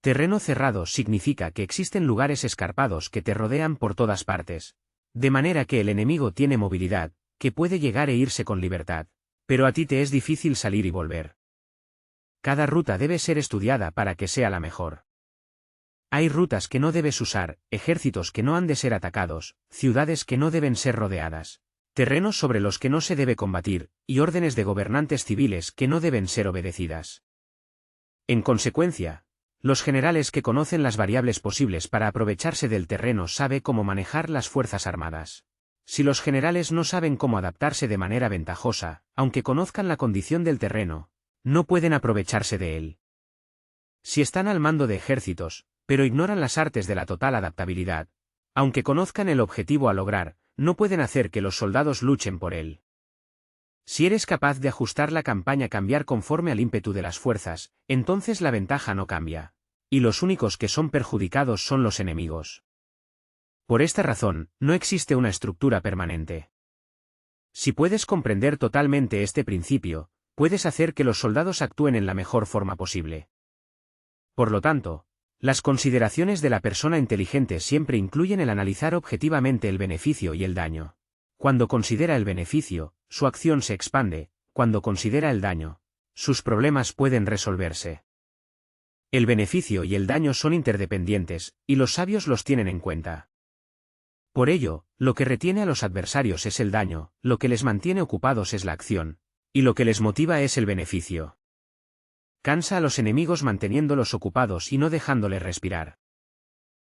[SPEAKER 1] Terreno cerrado significa que existen lugares escarpados que te rodean por todas partes, de manera que el enemigo tiene movilidad, que puede llegar e irse con libertad, pero a ti te es difícil salir y volver. Cada ruta debe ser estudiada para que sea la mejor. Hay rutas que no debes usar, ejércitos que no han de ser atacados, ciudades que no deben ser rodeadas, terrenos sobre los que no se debe combatir, y órdenes de gobernantes civiles que no deben ser obedecidas. En consecuencia, los generales que conocen las variables posibles para aprovecharse del terreno saben cómo manejar las fuerzas armadas. Si los generales no saben cómo adaptarse de manera ventajosa, aunque conozcan la condición del terreno, no pueden aprovecharse de él. Si están al mando de ejércitos, pero ignoran las artes de la total adaptabilidad, aunque conozcan el objetivo a lograr, no pueden hacer que los soldados luchen por él. Si eres capaz de ajustar la campaña a cambiar conforme al ímpetu de las fuerzas, entonces la ventaja no cambia, y los únicos que son perjudicados son los enemigos. Por esta razón, no existe una estructura permanente. Si puedes comprender totalmente este principio, puedes hacer que los soldados actúen en la mejor forma posible. Por lo tanto, las consideraciones de la persona inteligente siempre incluyen el analizar objetivamente el beneficio y el daño. Cuando considera el beneficio, su acción se expande; cuando considera el daño, sus problemas pueden resolverse. El beneficio y el daño son interdependientes, y los sabios los tienen en cuenta. Por ello, lo que retiene a los adversarios es el daño, lo que les mantiene ocupados es la acción, y lo que les motiva es el beneficio. Cansa a los enemigos manteniéndolos ocupados y no dejándoles respirar.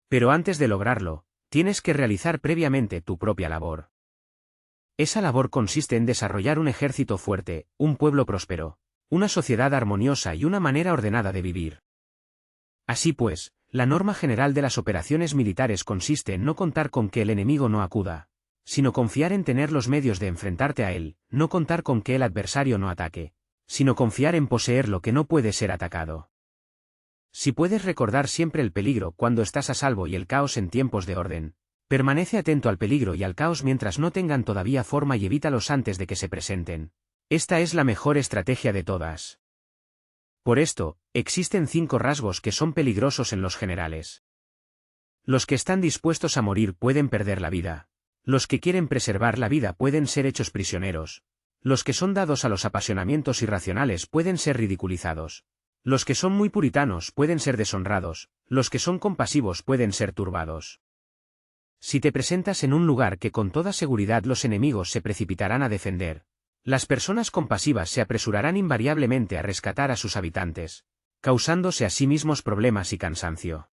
[SPEAKER 1] Pero antes de lograrlo, tienes que realizar previamente tu propia labor. Esa labor consiste en desarrollar un ejército fuerte, un pueblo próspero, una sociedad armoniosa y una manera ordenada de vivir. Así pues, la norma general de las operaciones militares consiste en no contar con que el enemigo no acuda, sino confiar en tener los medios de enfrentarte a él; no contar con que el adversario no ataque, sino confiar en poseer lo que no puede ser atacado. Si puedes recordar siempre el peligro cuando estás a salvo y el caos en tiempos de orden, permanece atento al peligro y al caos mientras no tengan todavía forma y evítalos antes de que se presenten. Esta es la mejor estrategia de todas. Por esto, existen 5 rasgos que son peligrosos en los generales. Los que están dispuestos a morir pueden perder la vida. Los que quieren preservar la vida pueden ser hechos prisioneros. Los que son dados a los apasionamientos irracionales pueden ser ridiculizados. Los que son muy puritanos pueden ser deshonrados. Los que son compasivos pueden ser turbados. Si te presentas en un lugar que con toda seguridad los enemigos se precipitarán a defender, las personas compasivas se apresurarán invariablemente a rescatar a sus habitantes, causándose a sí mismos problemas y cansancio.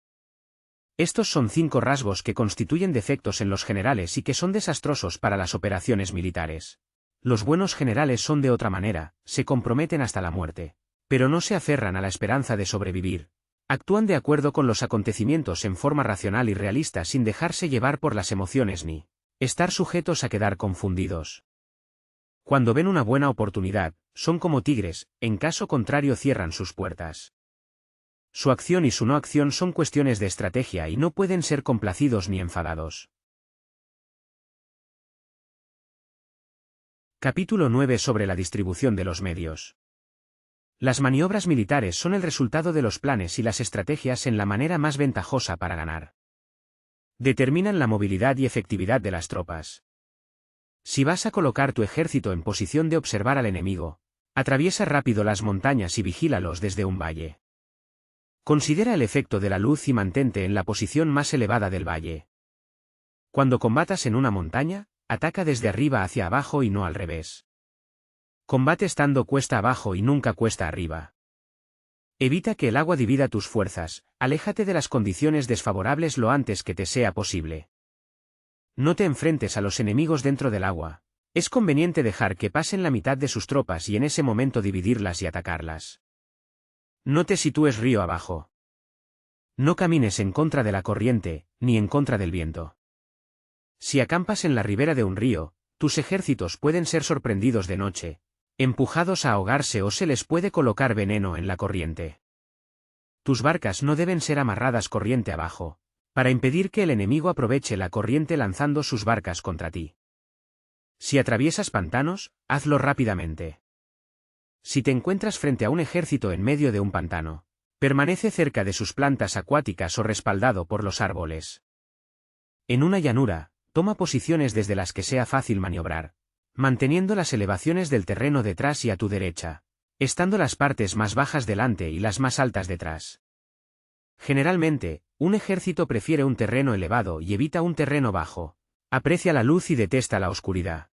[SPEAKER 1] Estos son 5 rasgos que constituyen defectos en los generales y que son desastrosos para las operaciones militares. Los buenos generales son de otra manera, se comprometen hasta la muerte, pero no se aferran a la esperanza de sobrevivir. Actúan de acuerdo con los acontecimientos en forma racional y realista sin dejarse llevar por las emociones ni estar sujetos a quedar confundidos. Cuando ven una buena oportunidad, son como tigres; en caso contrario cierran sus puertas. Su acción y su no acción son cuestiones de estrategia y no pueden ser complacidos ni enfadados. Capítulo 9 sobre la distribución de los medios. Las maniobras militares son el resultado de los planes y las estrategias en la manera más ventajosa para ganar. Determinan la movilidad y efectividad de las tropas. Si vas a colocar tu ejército en posición de observar al enemigo, atraviesa rápido las montañas y vigílalos desde un valle. Considera el efecto de la luz y mantente en la posición más elevada del valle. Cuando combatas en una montaña, ataca desde arriba hacia abajo y no al revés. Combate estando cuesta abajo y nunca cuesta arriba. Evita que el agua divida tus fuerzas; aléjate de las condiciones desfavorables lo antes que te sea posible. No te enfrentes a los enemigos dentro del agua. Es conveniente dejar que pasen la mitad de sus tropas y en ese momento dividirlas y atacarlas. No te sitúes río abajo. No camines en contra de la corriente, ni en contra del viento. Si acampas en la ribera de un río, tus ejércitos pueden ser sorprendidos de noche, empujados a ahogarse o se les puede colocar veneno en la corriente. Tus barcas no deben ser amarradas corriente abajo, para impedir que el enemigo aproveche la corriente lanzando sus barcas contra ti. Si atraviesas pantanos, hazlo rápidamente. Si te encuentras frente a un ejército en medio de un pantano, permanece cerca de sus plantas acuáticas o respaldado por los árboles. En una llanura, toma posiciones desde las que sea fácil maniobrar, manteniendo las elevaciones del terreno detrás y a tu derecha. estando las partes más bajas delante y las más altas detrás. Generalmente, un ejército prefiere un terreno elevado y evita un terreno bajo. Aprecia la luz y detesta la oscuridad.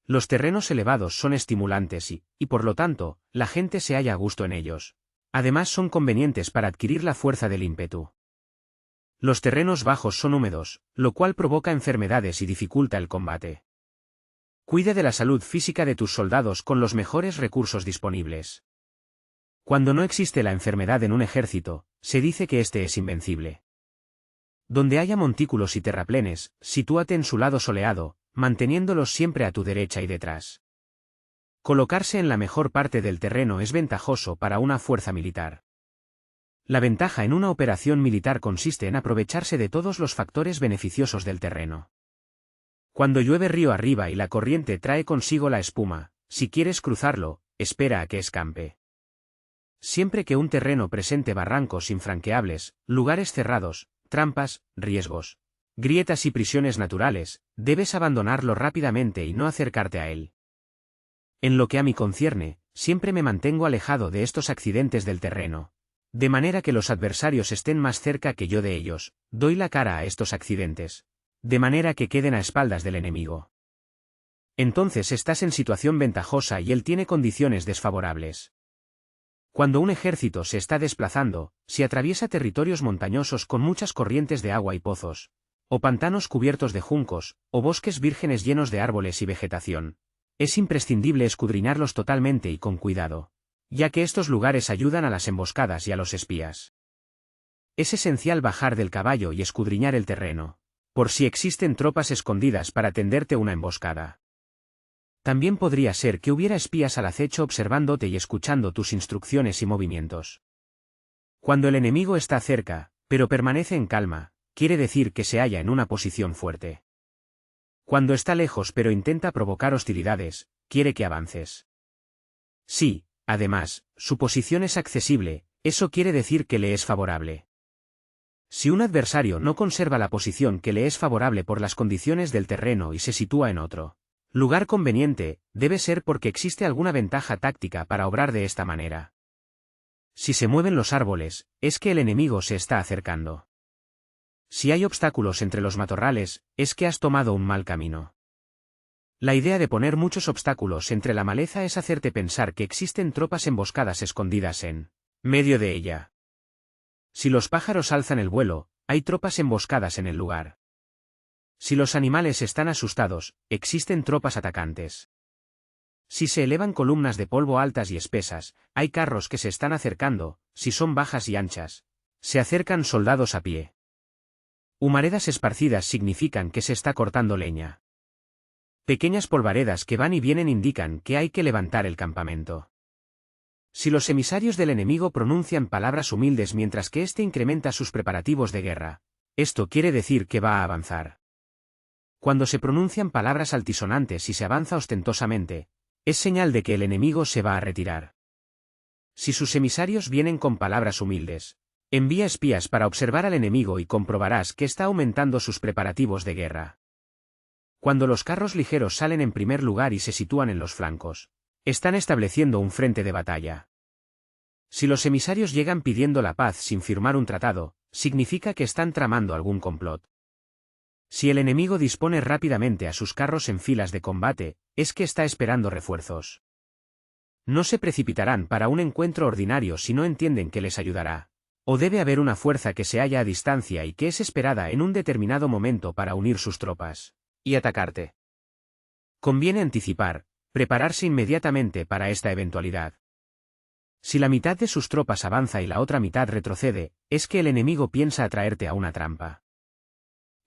[SPEAKER 1] Los terrenos elevados son estimulantes y por lo tanto, la gente se halla a gusto en ellos. Además son convenientes para adquirir la fuerza del ímpetu. Los terrenos bajos son húmedos, lo cual provoca enfermedades y dificulta el combate. Cuida de la salud física de tus soldados con los mejores recursos disponibles. Cuando no existe la enfermedad en un ejército, se dice que éste es invencible. Donde haya montículos y terraplenes, sitúate en su lado soleado, manteniéndolos siempre a tu derecha y detrás. Colocarse en la mejor parte del terreno es ventajoso para una fuerza militar. La ventaja en una operación militar consiste en aprovecharse de todos los factores beneficiosos del terreno. Cuando llueve río arriba y la corriente trae consigo la espuma, si quieres cruzarlo, espera a que escampe. Siempre que un terreno presente barrancos infranqueables, lugares cerrados, trampas, riesgos, grietas y prisiones naturales, debes abandonarlo rápidamente y no acercarte a él. En lo que a mí concierne, siempre me mantengo alejado de estos accidentes del terreno. De manera que los adversarios estén más cerca que yo de ellos, doy la cara a estos accidentes. De manera que queden a espaldas del enemigo. Entonces estás en situación ventajosa y él tiene condiciones desfavorables. Cuando un ejército se está desplazando, si atraviesa territorios montañosos con muchas corrientes de agua y pozos, o pantanos cubiertos de juncos, o bosques vírgenes llenos de árboles y vegetación, es imprescindible escudriñarlos totalmente y con cuidado, ya que estos lugares ayudan a las emboscadas y a los espías. Es esencial bajar del caballo y escudriñar el terreno, por si existen tropas escondidas para tenderte una emboscada. También podría ser que hubiera espías al acecho observándote y escuchando tus instrucciones y movimientos. Cuando el enemigo está cerca, pero permanece en calma, quiere decir que se halla en una posición fuerte. Cuando está lejos pero intenta provocar hostilidades, quiere que avances. Sí, además, su posición es accesible, eso quiere decir que le es favorable. Si un adversario no conserva la posición que le es favorable por las condiciones del terreno y se sitúa en otro lugar conveniente, debe ser porque existe alguna ventaja táctica para obrar de esta manera. Si se mueven los árboles, es que el enemigo se está acercando. Si hay obstáculos entre los matorrales, es que has tomado un mal camino. La idea de poner muchos obstáculos entre la maleza es hacerte pensar que existen tropas emboscadas escondidas en medio de ella. Si los pájaros alzan el vuelo, hay tropas emboscadas en el lugar. Si los animales están asustados, existen tropas atacantes. Si se elevan columnas de polvo altas y espesas, hay carros que se están acercando, si son bajas y anchas, se acercan soldados a pie. Humaredas esparcidas significan que se está cortando leña. Pequeñas polvaredas que van y vienen indican que hay que levantar el campamento. Si los emisarios del enemigo pronuncian palabras humildes mientras que éste incrementa sus preparativos de guerra, esto quiere decir que va a avanzar. Cuando se pronuncian palabras altisonantes y se avanza ostentosamente, es señal de que el enemigo se va a retirar. Si sus emisarios vienen con palabras humildes, envía espías para observar al enemigo y comprobarás que está aumentando sus preparativos de guerra. Cuando los carros ligeros salen en primer lugar y se sitúan en los flancos, están estableciendo un frente de batalla. Si los emisarios llegan pidiendo la paz sin firmar un tratado, significa que están tramando algún complot. Si el enemigo dispone rápidamente a sus carros en filas de combate, es que está esperando refuerzos. No se precipitarán para un encuentro ordinario si no entienden que les ayudará. O debe haber una fuerza que se halla a distancia y que es esperada en un determinado momento para unir sus tropas y atacarte. Conviene anticipar, prepararse inmediatamente para esta eventualidad. Si la mitad de sus tropas avanza y la otra mitad retrocede, es que el enemigo piensa atraerte a una trampa.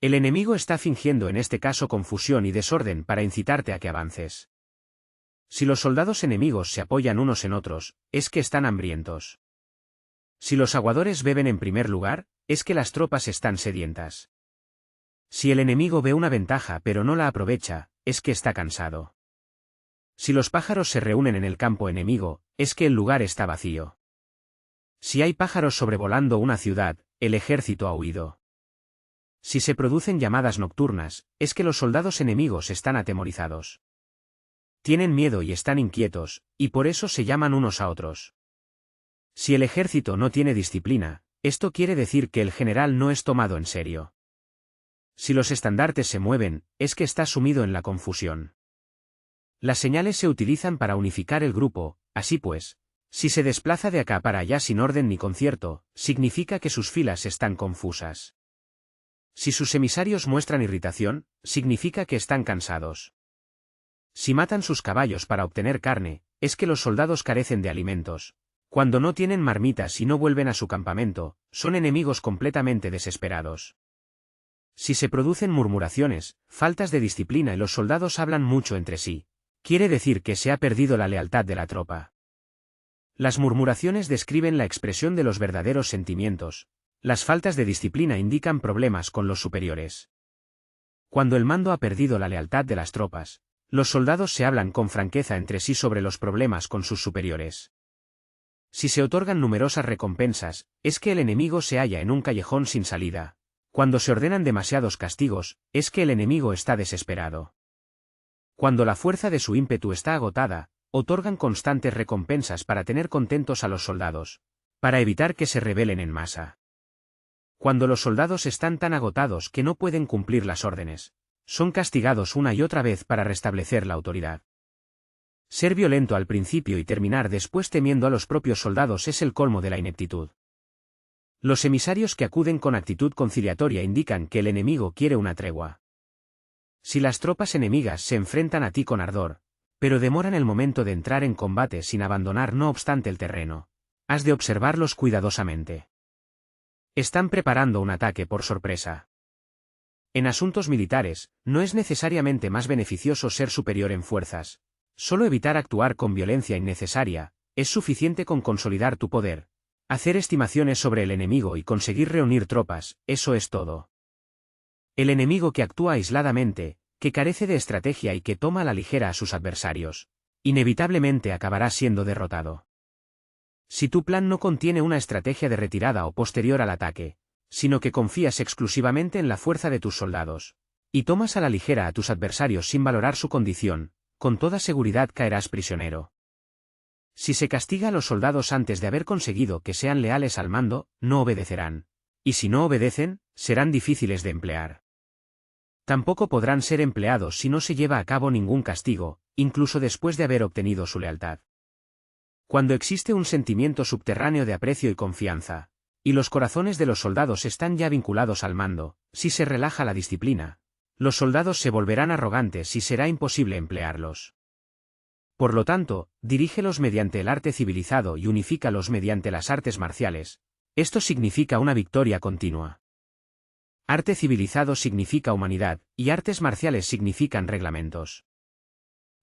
[SPEAKER 1] El enemigo está fingiendo en este caso confusión y desorden para incitarte a que avances. Si los soldados enemigos se apoyan unos en otros, es que están hambrientos. Si los aguadores beben en primer lugar, es que las tropas están sedientas. Si el enemigo ve una ventaja pero no la aprovecha, es que está cansado. Si los pájaros se reúnen en el campo enemigo, es que el lugar está vacío. Si hay pájaros sobrevolando una ciudad, el ejército ha huido. Si se producen llamadas nocturnas, es que los soldados enemigos están atemorizados. Tienen miedo y están inquietos, y por eso se llaman unos a otros. Si el ejército no tiene disciplina, esto quiere decir que el general no es tomado en serio. Si los estandartes se mueven, es que está sumido en la confusión. Las señales se utilizan para unificar el grupo, así pues, si se desplaza de acá para allá sin orden ni concierto, significa que sus filas están confusas. Si sus emisarios muestran irritación, significa que están cansados. Si matan sus caballos para obtener carne, es que los soldados carecen de alimentos. Cuando no tienen marmitas y no vuelven a su campamento, son enemigos completamente desesperados. Si se producen murmuraciones, faltas de disciplina y los soldados hablan mucho entre sí, quiere decir que se ha perdido la lealtad de la tropa. Las murmuraciones describen la expresión de los verdaderos sentimientos. Las faltas de disciplina indican problemas con los superiores. Cuando el mando ha perdido la lealtad de las tropas, los soldados se hablan con franqueza entre sí sobre los problemas con sus superiores. Si se otorgan numerosas recompensas, es que el enemigo se halla en un callejón sin salida. Cuando se ordenan demasiados castigos, es que el enemigo está desesperado. Cuando la fuerza de su ímpetu está agotada, otorgan constantes recompensas para tener contentos a los soldados, para evitar que se rebelen en masa. Cuando los soldados están tan agotados que no pueden cumplir las órdenes, son castigados una y otra vez para restablecer la autoridad. Ser violento al principio y terminar después temiendo a los propios soldados es el colmo de la ineptitud. Los emisarios que acuden con actitud conciliatoria indican que el enemigo quiere una tregua. Si las tropas enemigas se enfrentan a ti con ardor, pero demoran el momento de entrar en combate sin abandonar no obstante el terreno, has de observarlos cuidadosamente. Están preparando un ataque por sorpresa. En asuntos militares, no es necesariamente más beneficioso ser superior en fuerzas. Solo evitar actuar con violencia innecesaria, es suficiente con consolidar tu poder. Hacer estimaciones sobre el enemigo y conseguir reunir tropas, eso es todo. El enemigo que actúa aisladamente, que carece de estrategia y que toma a la ligera a sus adversarios, inevitablemente acabará siendo derrotado. Si tu plan no contiene una estrategia de retirada o posterior al ataque, sino que confías exclusivamente en la fuerza de tus soldados, y tomas a la ligera a tus adversarios sin valorar su condición, con toda seguridad caerás prisionero. Si se castiga a los soldados antes de haber conseguido que sean leales al mando, no obedecerán. Y si no obedecen, serán difíciles de emplear. Tampoco podrán ser empleados si no se lleva a cabo ningún castigo, incluso después de haber obtenido su lealtad. Cuando existe un sentimiento subterráneo de aprecio y confianza, y los corazones de los soldados están ya vinculados al mando, si se relaja la disciplina, los soldados se volverán arrogantes y será imposible emplearlos. Por lo tanto, dirígelos mediante el arte civilizado y unifícalos mediante las artes marciales. Esto significa una victoria continua. Arte civilizado significa humanidad, y artes marciales significan reglamentos.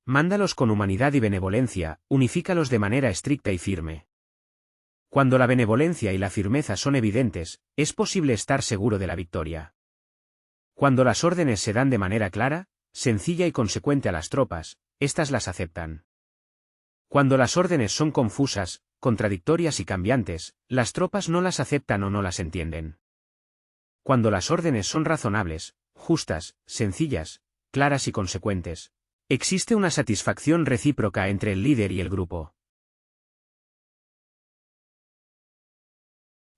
[SPEAKER 1] Mándalos con humanidad y benevolencia, unifícalos de manera estricta y firme. Cuando la benevolencia y la firmeza son evidentes, es posible estar seguro de la victoria. Cuando las órdenes se dan de manera clara, sencilla y consecuente a las tropas, éstas las aceptan. Cuando las órdenes son confusas, contradictorias y cambiantes, las tropas no las aceptan o no las entienden. Cuando las órdenes son razonables, justas, sencillas, claras y consecuentes, existe una satisfacción recíproca entre el líder y el grupo.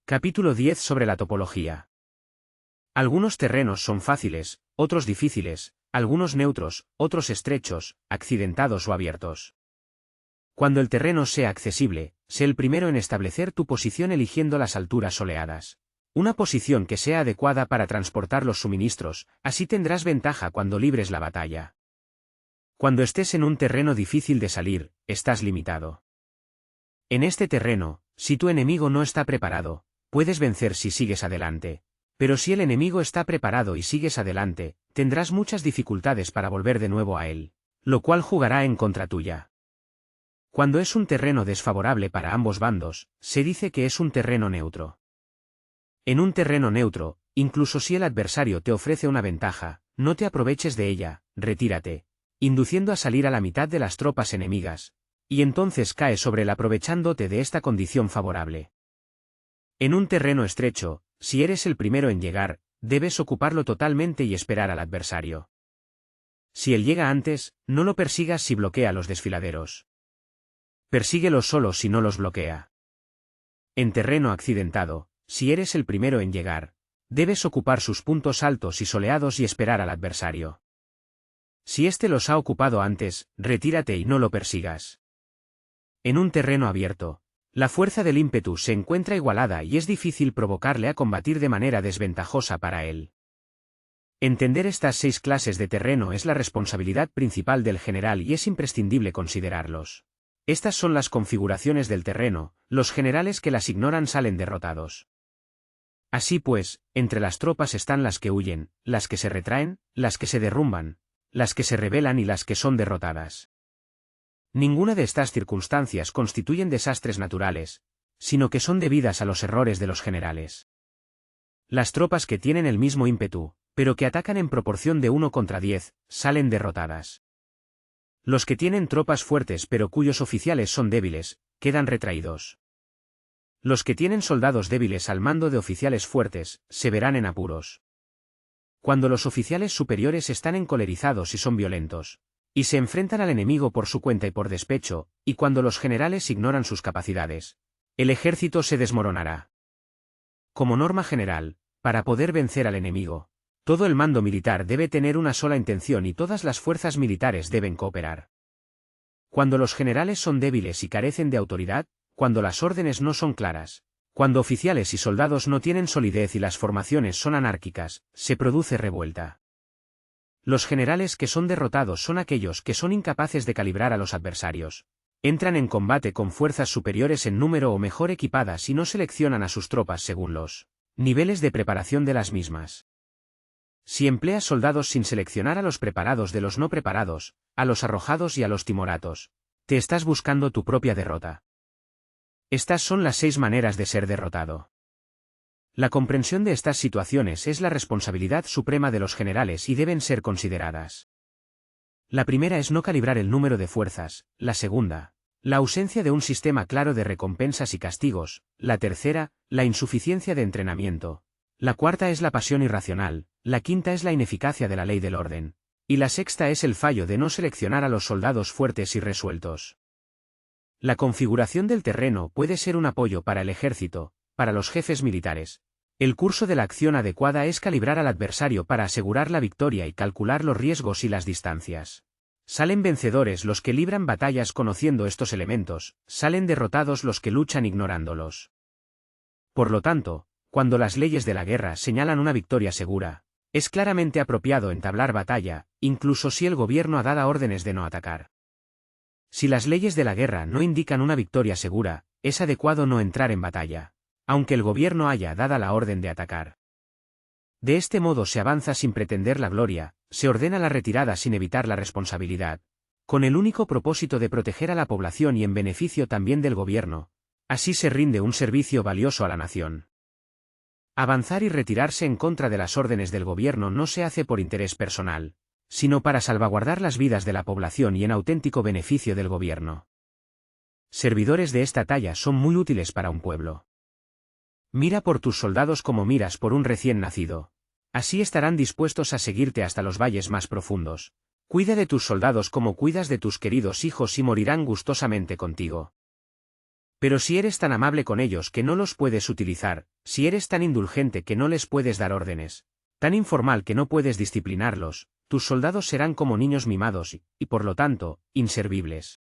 [SPEAKER 1] Capítulo 10 sobre la topología. Algunos terrenos son fáciles, otros difíciles, algunos neutros, otros estrechos, accidentados o abiertos. Cuando el terreno sea accesible, sé el primero en establecer tu posición eligiendo las alturas soleadas. Una posición que sea adecuada para transportar los suministros, así tendrás ventaja cuando libres la batalla. Cuando estés en un terreno difícil de salir, estás limitado. En este terreno, si tu enemigo no está preparado, puedes vencer si sigues adelante. Pero si el enemigo está preparado y sigues adelante, tendrás muchas dificultades para volver de nuevo a él, lo cual jugará en contra tuya. Cuando es un terreno desfavorable para ambos bandos, se dice que es un terreno neutro. En un terreno neutro, incluso si el adversario te ofrece una ventaja, no te aproveches de ella, retírate, induciendo a salir a la mitad de las tropas enemigas, y entonces cae sobre él aprovechándote de esta condición favorable. En un terreno estrecho, si eres el primero en llegar, debes ocuparlo totalmente y esperar al adversario. Si él llega antes, no lo persigas si bloquea los desfiladeros. Persíguelos solo si no los bloquea. En terreno accidentado, si eres el primero en llegar, debes ocupar sus puntos altos y soleados y esperar al adversario. Si éste los ha ocupado antes, retírate y no lo persigas. En un terreno abierto, la fuerza del ímpetu se encuentra igualada y es difícil provocarle a combatir de manera desventajosa para él. Entender estas 6 clases de terreno es la responsabilidad principal del general y es imprescindible considerarlos. Estas son las configuraciones del terreno, los generales que las ignoran salen derrotados. Así pues, entre las tropas están las que huyen, las que se retraen, las que se derrumban, las que se rebelan y las que son derrotadas. Ninguna de estas circunstancias constituyen desastres naturales, sino que son debidas a los errores de los generales. Las tropas que tienen el mismo ímpetu, pero que atacan en proporción de 1 contra 10, salen derrotadas. Los que tienen tropas fuertes pero cuyos oficiales son débiles, quedan retraídos. Los que tienen soldados débiles al mando de oficiales fuertes, se verán en apuros. Cuando los oficiales superiores están encolerizados y son violentos, y se enfrentan al enemigo por su cuenta y por despecho, y cuando los generales ignoran sus capacidades, el ejército se desmoronará. Como norma general, para poder vencer al enemigo, todo el mando militar debe tener una sola intención y todas las fuerzas militares deben cooperar. Cuando los generales son débiles y carecen de autoridad, cuando las órdenes no son claras, cuando oficiales y soldados no tienen solidez y las formaciones son anárquicas, se produce revuelta. Los generales que son derrotados son aquellos que son incapaces de calibrar a los adversarios. Entran en combate con fuerzas superiores en número o mejor equipadas y no seleccionan a sus tropas según los niveles de preparación de las mismas. Si empleas soldados sin seleccionar a los preparados de los no preparados, a los arrojados y a los timoratos, te estás buscando tu propia derrota. Estas son las 6 maneras de ser derrotado. La comprensión de estas situaciones es la responsabilidad suprema de los generales y deben ser consideradas. La primera es no calibrar el número de fuerzas, la segunda, la ausencia de un sistema claro de recompensas y castigos, la tercera, la insuficiencia de entrenamiento, la cuarta es la pasión irracional, la quinta es la ineficacia de la ley del orden, y la sexta es el fallo de no seleccionar a los soldados fuertes y resueltos. La configuración del terreno puede ser un apoyo para el ejército, para los jefes militares. El curso de la acción adecuada es calibrar al adversario para asegurar la victoria y calcular los riesgos y las distancias. Salen vencedores los que libran batallas conociendo estos elementos, salen derrotados los que luchan ignorándolos. Por lo tanto, cuando las leyes de la guerra señalan una victoria segura, es claramente apropiado entablar batalla, incluso si el gobierno ha dado órdenes de no atacar. Si las leyes de la guerra no indican una victoria segura, es adecuado no entrar en batalla, aunque el gobierno haya dado la orden de atacar. De este modo se avanza sin pretender la gloria, se ordena la retirada sin evitar la responsabilidad, con el único propósito de proteger a la población y en beneficio también del gobierno. Así se rinde un servicio valioso a la nación. Avanzar y retirarse en contra de las órdenes del gobierno no se hace por interés personal, sino para salvaguardar las vidas de la población y en auténtico beneficio del gobierno. Servidores de esta talla son muy útiles para un pueblo. Mira por tus soldados como miras por un recién nacido. Así estarán dispuestos a seguirte hasta los valles más profundos. Cuida de tus soldados como cuidas de tus queridos hijos y morirán gustosamente contigo. Pero si eres tan amable con ellos que no los puedes utilizar, si eres tan indulgente que no les puedes dar órdenes, tan informal que no puedes disciplinarlos, tus soldados serán como niños mimados y, por lo tanto, inservibles.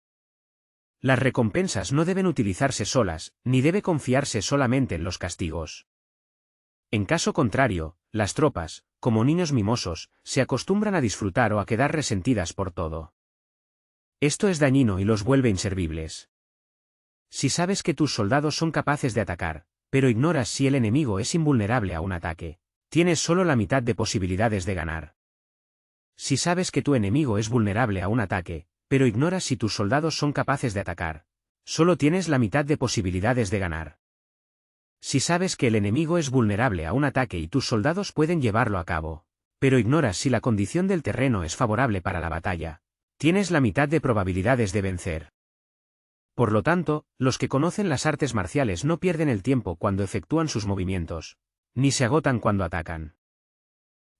[SPEAKER 1] Las recompensas no deben utilizarse solas, ni debe confiarse solamente en los castigos. En caso contrario, las tropas, como niños mimosos, se acostumbran a disfrutar o a quedar resentidas por todo. Esto es dañino y los vuelve inservibles. Si sabes que tus soldados son capaces de atacar, pero ignoras si el enemigo es invulnerable a un ataque, tienes solo la mitad de posibilidades de ganar. Si sabes que tu enemigo es vulnerable a un ataque, pero ignoras si tus soldados son capaces de atacar, solo tienes la mitad de posibilidades de ganar. Si sabes que el enemigo es vulnerable a un ataque y tus soldados pueden llevarlo a cabo, pero ignoras si la condición del terreno es favorable para la batalla, tienes la mitad de probabilidades de vencer. Por lo tanto, los que conocen las artes marciales no pierden el tiempo cuando efectúan sus movimientos, ni se agotan cuando atacan.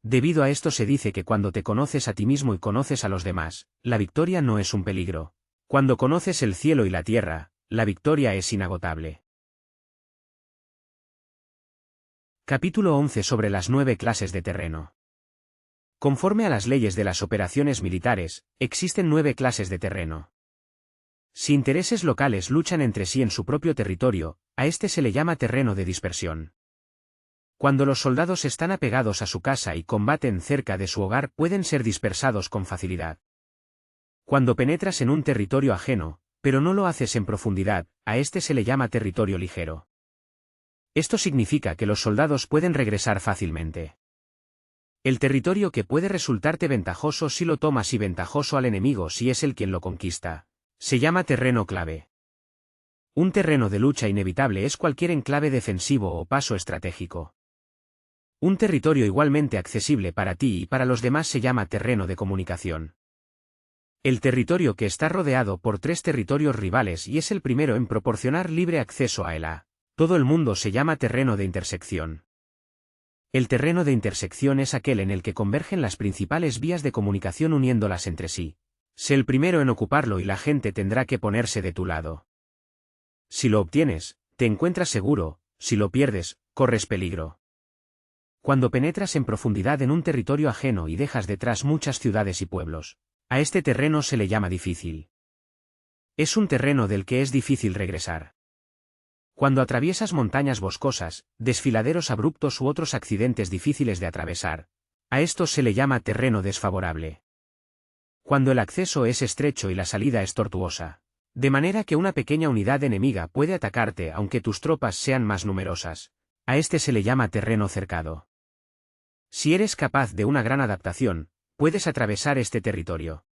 [SPEAKER 1] Debido a esto se dice que cuando te conoces a ti mismo y conoces a los demás, la victoria no es un peligro. Cuando conoces el cielo y la tierra, la victoria es inagotable. Capítulo 11 sobre las 9 clases de terreno. Conforme a las leyes de las operaciones militares, existen 9 clases de terreno. Si intereses locales luchan entre sí en su propio territorio, a este se le llama terreno de dispersión. Cuando los soldados están apegados a su casa y combaten cerca de su hogar, pueden ser dispersados con facilidad. Cuando penetras en un territorio ajeno, pero no lo haces en profundidad, a este se le llama territorio ligero. Esto significa que los soldados pueden regresar fácilmente. El territorio que puede resultarte ventajoso si lo tomas y ventajoso al enemigo si es él quien lo conquista, se llama terreno clave. Un terreno de lucha inevitable es cualquier enclave defensivo o paso estratégico. Un territorio igualmente accesible para ti y para los demás se llama terreno de comunicación. El territorio que está rodeado por 3 territorios rivales y es el primero en proporcionar libre acceso a él a todo el mundo se llama terreno de intersección. El terreno de intersección es aquel en el que convergen las principales vías de comunicación uniéndolas entre sí. Sé el primero en ocuparlo y la gente tendrá que ponerse de tu lado. Si lo obtienes, te encuentras seguro, si lo pierdes, corres peligro. Cuando penetras en profundidad en un territorio ajeno y dejas detrás muchas ciudades y pueblos, a este terreno se le llama difícil. Es un terreno del que es difícil regresar. Cuando atraviesas montañas boscosas, desfiladeros abruptos u otros accidentes difíciles de atravesar, a estos se le llama terreno desfavorable. Cuando el acceso es estrecho y la salida es tortuosa, de manera que una pequeña unidad enemiga puede atacarte aunque tus tropas sean más numerosas, a este se le llama terreno cercado. Si eres capaz de una gran adaptación, puedes atravesar este territorio.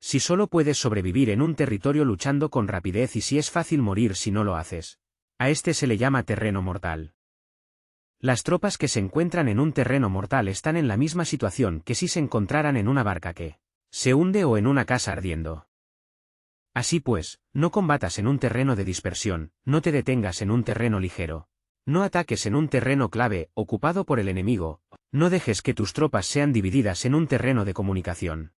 [SPEAKER 1] Si solo puedes sobrevivir en un territorio luchando con rapidez y si es fácil morir si no lo haces, a este se le llama terreno mortal. Las tropas que se encuentran en un terreno mortal están en la misma situación que si se encontraran en una barca que se hunde o en una casa ardiendo. Así pues, no combatas en un terreno de dispersión, no te detengas en un terreno ligero, no ataques en un terreno clave ocupado por el enemigo, no dejes que tus tropas sean divididas en un terreno de comunicación.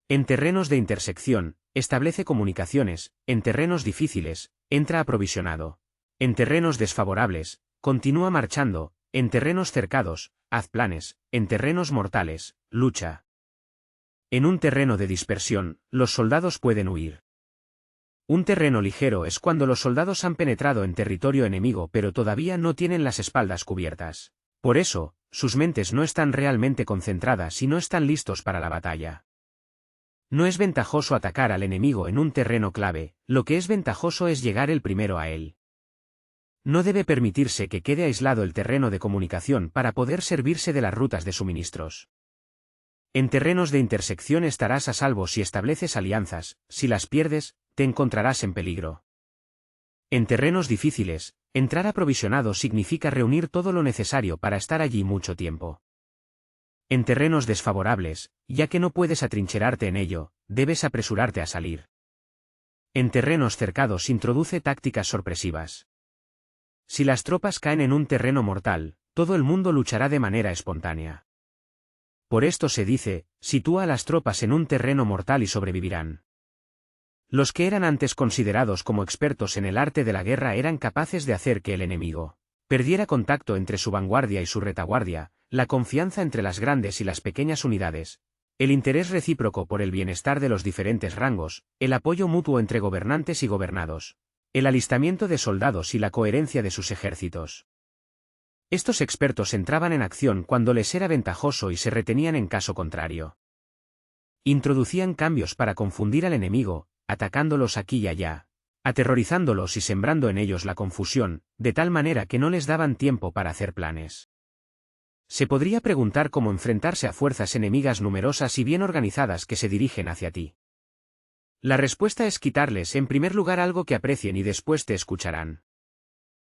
[SPEAKER 1] En terrenos de intersección, establece comunicaciones, en terrenos difíciles, entra aprovisionado. En terrenos desfavorables, continúa marchando, en terrenos cercados, haz planes, en terrenos mortales, lucha. En un terreno de dispersión, los soldados pueden huir. Un terreno ligero es cuando los soldados han penetrado en territorio enemigo pero todavía no tienen las espaldas cubiertas. Por eso, sus mentes no están realmente concentradas y no están listos para la batalla. No es ventajoso atacar al enemigo en un terreno clave, lo que es ventajoso es llegar el primero a él. No debe permitirse que quede aislado el terreno de comunicación para poder servirse de las rutas de suministros. En terrenos de intersección estarás a salvo si estableces alianzas, si las pierdes, te encontrarás en peligro. En terrenos difíciles, entrar aprovisionado significa reunir todo lo necesario para estar allí mucho tiempo. En terrenos desfavorables, ya que no puedes atrincherarte en ello, debes apresurarte a salir. En terrenos cercados introduce tácticas sorpresivas. Si las tropas caen en un terreno mortal, todo el mundo luchará de manera espontánea. Por esto se dice, sitúa a las tropas en un terreno mortal y sobrevivirán. Los que eran antes considerados como expertos en el arte de la guerra eran capaces de hacer que el enemigo perdiera contacto entre su vanguardia y su retaguardia, la confianza entre las grandes y las pequeñas unidades, el interés recíproco por el bienestar de los diferentes rangos, el apoyo mutuo entre gobernantes y gobernados, el alistamiento de soldados y la coherencia de sus ejércitos. Estos expertos entraban en acción cuando les era ventajoso y se retenían en caso contrario. Introducían cambios para confundir al enemigo, atacándolos aquí y allá, aterrorizándolos y sembrando en ellos la confusión, de tal manera que no les daban tiempo para hacer planes. Se podría preguntar cómo enfrentarse a fuerzas enemigas numerosas y bien organizadas que se dirigen hacia ti. La respuesta es quitarles en primer lugar algo que aprecien y después te escucharán.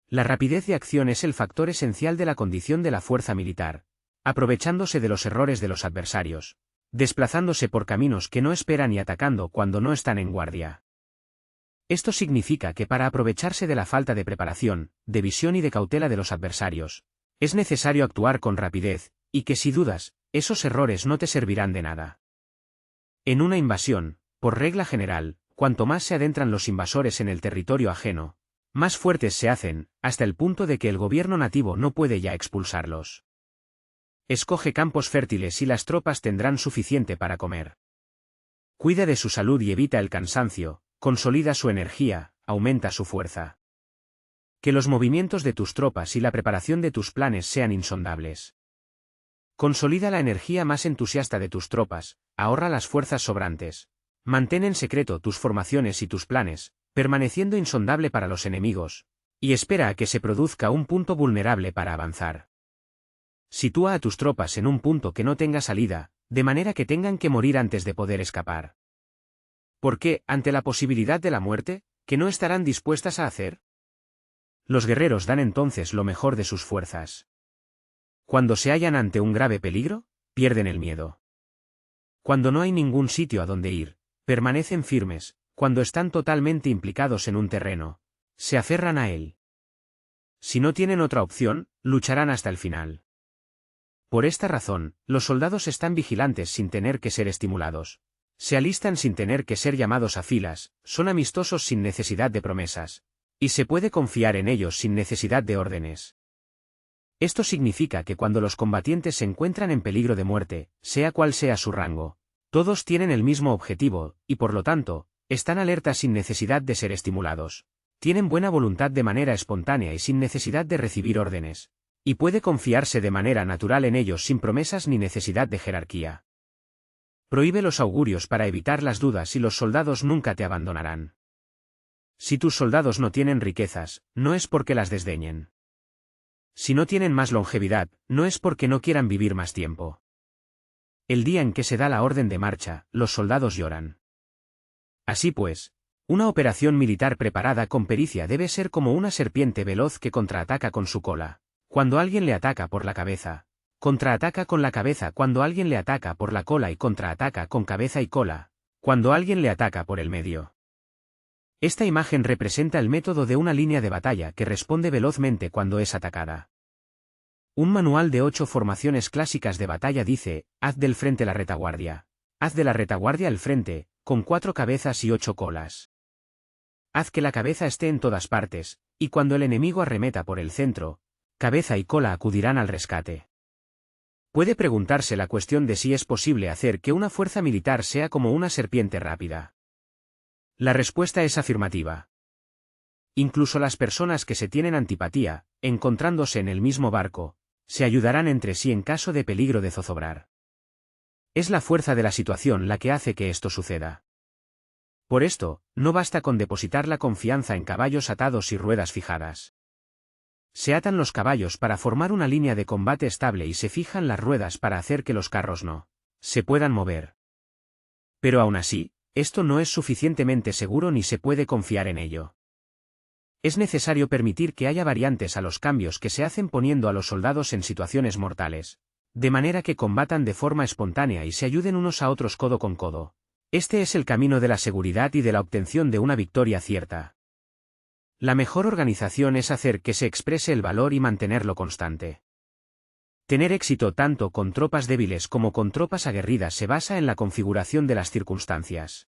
[SPEAKER 1] La rapidez de acción es el factor esencial de la condición de la fuerza militar, aprovechándose de los errores de los adversarios, desplazándose por caminos que no esperan y atacando cuando no están en guardia. Esto significa que para aprovecharse de la falta de preparación, de visión y de cautela de los adversarios, es necesario actuar con rapidez, y que si dudas, esos errores no te servirán de nada. En una invasión, por regla general, cuanto más se adentran los invasores en el territorio ajeno, más fuertes se hacen, hasta el punto de que el gobierno nativo no puede ya expulsarlos. Escoge campos fértiles y las tropas tendrán suficiente para comer. Cuida de su salud y evita el cansancio, consolida su energía, aumenta su fuerza. Que los movimientos de tus tropas y la preparación de tus planes sean insondables. Consolida la energía más entusiasta de tus tropas, ahorra las fuerzas sobrantes. Mantén en secreto tus formaciones y tus planes, permaneciendo insondable para los enemigos, y espera a que se produzca un punto vulnerable para avanzar. Sitúa a tus tropas en un punto que no tenga salida, de manera que tengan que morir antes de poder escapar. ¿Por qué, ante la posibilidad de la muerte, que no estarán dispuestas a hacer? Los guerreros dan entonces lo mejor de sus fuerzas. Cuando se hallan ante un grave peligro, pierden el miedo. Cuando no hay ningún sitio a donde ir, permanecen firmes. Cuando están totalmente implicados en un terreno, se aferran a él. Si no tienen otra opción, lucharán hasta el final. Por esta razón, los soldados están vigilantes sin tener que ser estimulados. Se alistan sin tener que ser llamados a filas, son amistosos sin necesidad de promesas. Y se puede confiar en ellos sin necesidad de órdenes. Esto significa que cuando los combatientes se encuentran en peligro de muerte, sea cual sea su rango, todos tienen el mismo objetivo, y por lo tanto, están alertas sin necesidad de ser estimulados. Tienen buena voluntad de manera espontánea y sin necesidad de recibir órdenes. Y puede confiarse de manera natural en ellos sin promesas ni necesidad de jerarquía. Prohíbe los augurios para evitar las dudas y los soldados nunca te abandonarán. Si tus soldados no tienen riquezas, no es porque las desdeñen. Si no tienen más longevidad, no es porque no quieran vivir más tiempo. El día en que se da la orden de marcha, los soldados lloran. Así pues, una operación militar preparada con pericia debe ser como una serpiente veloz que contraataca con su cola. Cuando alguien le ataca por la cabeza, contraataca con la cabeza. Cuando alguien le ataca por la cola y contraataca con cabeza y cola. Cuando alguien le ataca por el medio. Esta imagen representa el método de una línea de batalla que responde velozmente cuando es atacada. Un manual de 8 formaciones clásicas de batalla dice: haz del frente la retaguardia. Haz de la retaguardia el frente, con 4 cabezas y 8 colas. Haz que la cabeza esté en todas partes, y cuando el enemigo arremeta por el centro, cabeza y cola acudirán al rescate. Puede preguntarse la cuestión de si es posible hacer que una fuerza militar sea como una serpiente rápida. La respuesta es afirmativa. Incluso las personas que se tienen antipatía, encontrándose en el mismo barco, se ayudarán entre sí en caso de peligro de zozobrar. Es la fuerza de la situación la que hace que esto suceda. Por esto, no basta con depositar la confianza en caballos atados y ruedas fijadas. Se atan los caballos para formar una línea de combate estable y se fijan las ruedas para hacer que los carros no se puedan mover. Pero aún así, esto no es suficientemente seguro ni se puede confiar en ello. Es necesario permitir que haya variantes a los cambios que se hacen poniendo a los soldados en situaciones mortales, de manera que combatan de forma espontánea y se ayuden unos a otros codo con codo. Este es el camino de la seguridad y de la obtención de una victoria cierta. La mejor organización es hacer que se exprese el valor y mantenerlo constante. Tener éxito tanto con tropas débiles como con tropas aguerridas se basa en la configuración de las circunstancias.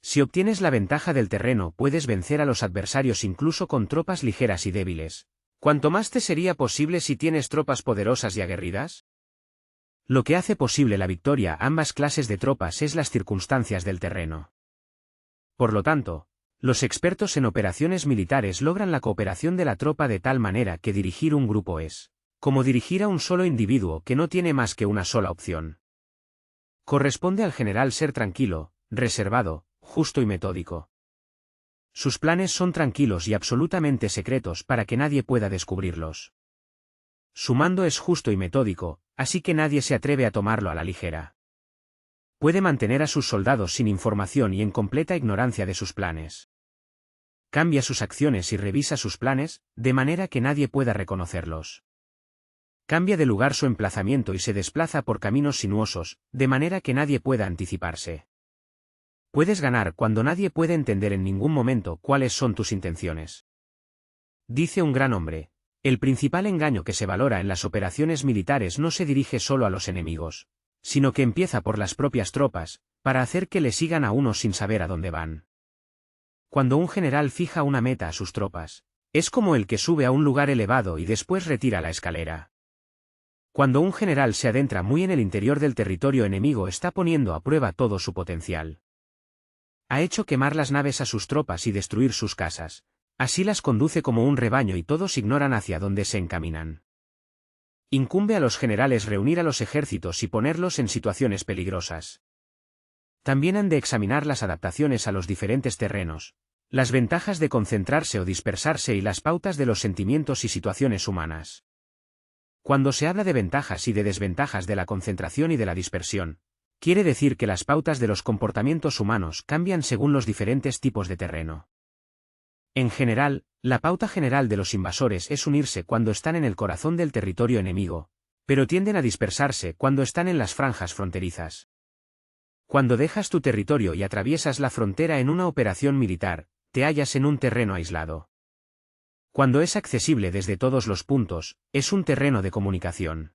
[SPEAKER 1] Si obtienes la ventaja del terreno, puedes vencer a los adversarios incluso con tropas ligeras y débiles. ¿Cuánto más te sería posible si tienes tropas poderosas y aguerridas? Lo que hace posible la victoria a ambas clases de tropas es las circunstancias del terreno. Por lo tanto, los expertos en operaciones militares logran la cooperación de la tropa de tal manera que dirigir un grupo es como dirigir a un solo individuo que no tiene más que una sola opción. Corresponde al general ser tranquilo, reservado, justo y metódico. Sus planes son tranquilos y absolutamente secretos para que nadie pueda descubrirlos. Su mando es justo y metódico, así que nadie se atreve a tomarlo a la ligera. Puede mantener a sus soldados sin información y en completa ignorancia de sus planes. Cambia sus acciones y revisa sus planes, de manera que nadie pueda reconocerlos. Cambia de lugar su emplazamiento y se desplaza por caminos sinuosos, de manera que nadie pueda anticiparse. Puedes ganar cuando nadie puede entender en ningún momento cuáles son tus intenciones. Dice un gran hombre: El principal engaño que se valora en las operaciones militares no se dirige solo a los enemigos, sino que empieza por las propias tropas, para hacer que le sigan a uno sin saber a dónde van. Cuando un general fija una meta a sus tropas, es como el que sube a un lugar elevado y después retira la escalera. Cuando un general se adentra muy en el interior del territorio enemigo, está poniendo a prueba todo su potencial. Ha hecho quemar las naves a sus tropas y destruir sus casas. Así las conduce como un rebaño y todos ignoran hacia dónde se encaminan. Incumbe a los generales reunir a los ejércitos y ponerlos en situaciones peligrosas. También han de examinar las adaptaciones a los diferentes terrenos, las ventajas de concentrarse o dispersarse y las pautas de los sentimientos y situaciones humanas. Cuando se habla de ventajas y de desventajas de la concentración y de la dispersión, quiere decir que las pautas de los comportamientos humanos cambian según los diferentes tipos de terreno. En general, la pauta general de los invasores es unirse cuando están en el corazón del territorio enemigo, pero tienden a dispersarse cuando están en las franjas fronterizas. Cuando dejas tu territorio y atraviesas la frontera en una operación militar, te hallas en un terreno aislado. Cuando es accesible desde todos los puntos, es un terreno de comunicación.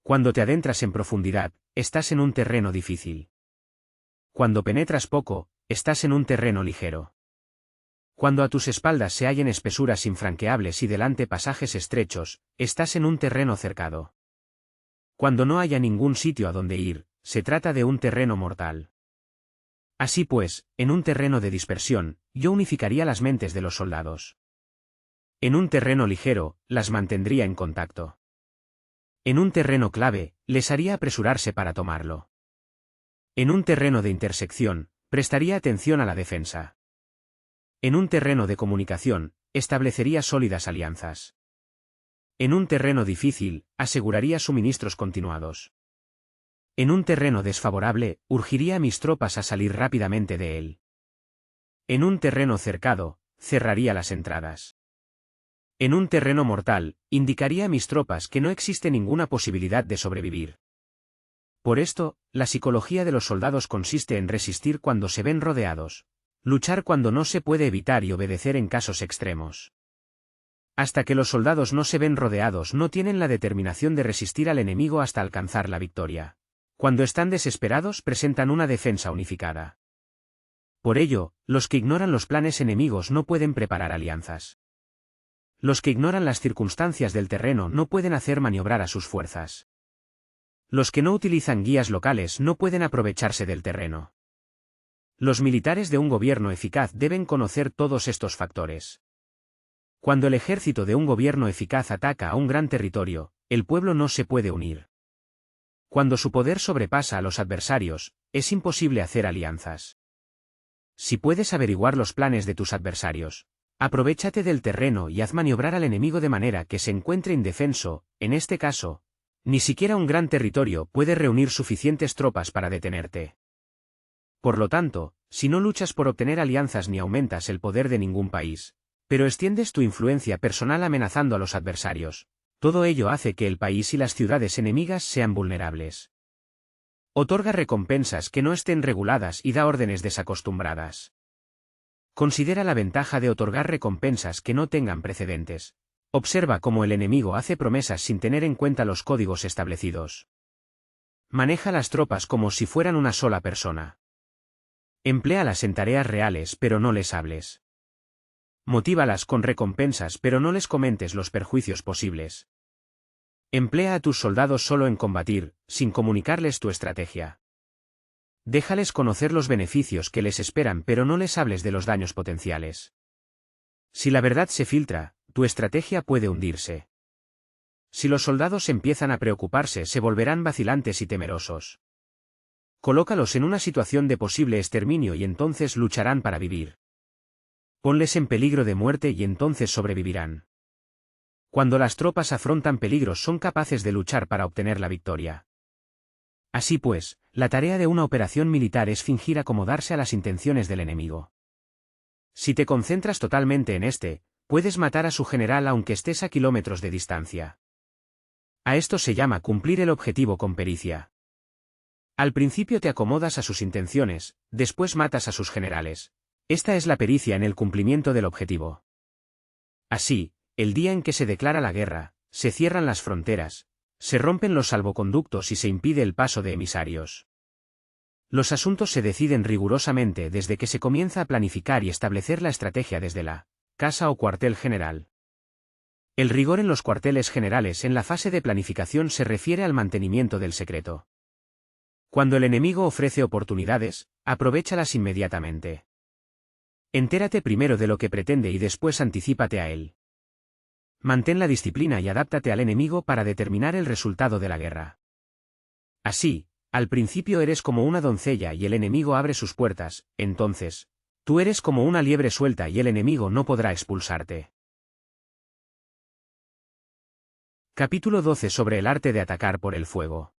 [SPEAKER 1] Cuando te adentras en profundidad, estás en un terreno difícil. Cuando penetras poco, estás en un terreno ligero. Cuando a tus espaldas se hallen espesuras infranqueables y delante pasajes estrechos, estás en un terreno cercado. Cuando no haya ningún sitio a donde ir, se trata de un terreno mortal. Así pues, en un terreno de dispersión, yo unificaría las mentes de los soldados. En un terreno ligero, las mantendría en contacto. En un terreno clave, les haría apresurarse para tomarlo. En un terreno de intersección, prestaría atención a la defensa. En un terreno de comunicación, establecería sólidas alianzas. En un terreno difícil, aseguraría suministros continuados. En un terreno desfavorable, urgiría a mis tropas a salir rápidamente de él. En un terreno cercado, cerraría las entradas. En un terreno mortal, indicaría a mis tropas que no existe ninguna posibilidad de sobrevivir. Por esto, la psicología de los soldados consiste en resistir cuando se ven rodeados, luchar cuando no se puede evitar y obedecer en casos extremos. Hasta que los soldados no se ven rodeados, no tienen la determinación de resistir al enemigo hasta alcanzar la victoria. Cuando están desesperados, presentan una defensa unificada. Por ello, los que ignoran los planes enemigos no pueden preparar alianzas. Los que ignoran las circunstancias del terreno no pueden hacer maniobrar a sus fuerzas. Los que no utilizan guías locales no pueden aprovecharse del terreno. Los militares de un gobierno eficaz deben conocer todos estos factores. Cuando el ejército de un gobierno eficaz ataca a un gran territorio, el pueblo no se puede unir. Cuando su poder sobrepasa a los adversarios, es imposible hacer alianzas. Si puedes averiguar los planes de tus adversarios, aprovéchate del terreno y haz maniobrar al enemigo de manera que se encuentre indefenso. En este caso, ni siquiera un gran territorio puede reunir suficientes tropas para detenerte. Por lo tanto, si no luchas por obtener alianzas ni aumentas el poder de ningún país, pero extiendes tu influencia personal amenazando a los adversarios, todo ello hace que el país y las ciudades enemigas sean vulnerables. Otorga recompensas que no estén reguladas y da órdenes desacostumbradas. Considera la ventaja de otorgar recompensas que no tengan precedentes. Observa cómo el enemigo hace promesas sin tener en cuenta los códigos establecidos. Maneja las tropas como si fueran una sola persona. Empléalas en tareas reales pero no les hables. Motívalas con recompensas pero no les comentes los perjuicios posibles. Emplea a tus soldados solo en combatir, sin comunicarles tu estrategia. Déjales conocer los beneficios que les esperan pero no les hables de los daños potenciales. Si la verdad se filtra, tu estrategia puede hundirse. Si los soldados empiezan a preocuparse, se volverán vacilantes y temerosos. Colócalos en una situación de posible exterminio y entonces lucharán para vivir. Ponles en peligro de muerte y entonces sobrevivirán. Cuando las tropas afrontan peligros son capaces de luchar para obtener la victoria. Así pues, la tarea de una operación militar es fingir acomodarse a las intenciones del enemigo. Si te concentras totalmente en este, puedes matar a su general aunque estés a kilómetros de distancia. A esto se llama cumplir el objetivo con pericia. Al principio te acomodas a sus intenciones, después matas a sus generales. Esta es la pericia en el cumplimiento del objetivo. Así, el día en que se declara la guerra, se cierran las fronteras, se rompen los salvoconductos y se impide el paso de emisarios. Los asuntos se deciden rigurosamente desde que se comienza a planificar y establecer la estrategia desde la casa o cuartel general. El rigor en los cuarteles generales en la fase de planificación se refiere al mantenimiento del secreto. Cuando el enemigo ofrece oportunidades, aprovéchalas inmediatamente. Entérate primero de lo que pretende y después anticípate a él. Mantén la disciplina y adáptate al enemigo para determinar el resultado de la guerra. Así, al principio eres como una doncella y el enemigo abre sus puertas, entonces, tú eres como una liebre suelta y el enemigo no podrá expulsarte. Capítulo 12 sobre el arte de atacar por el fuego.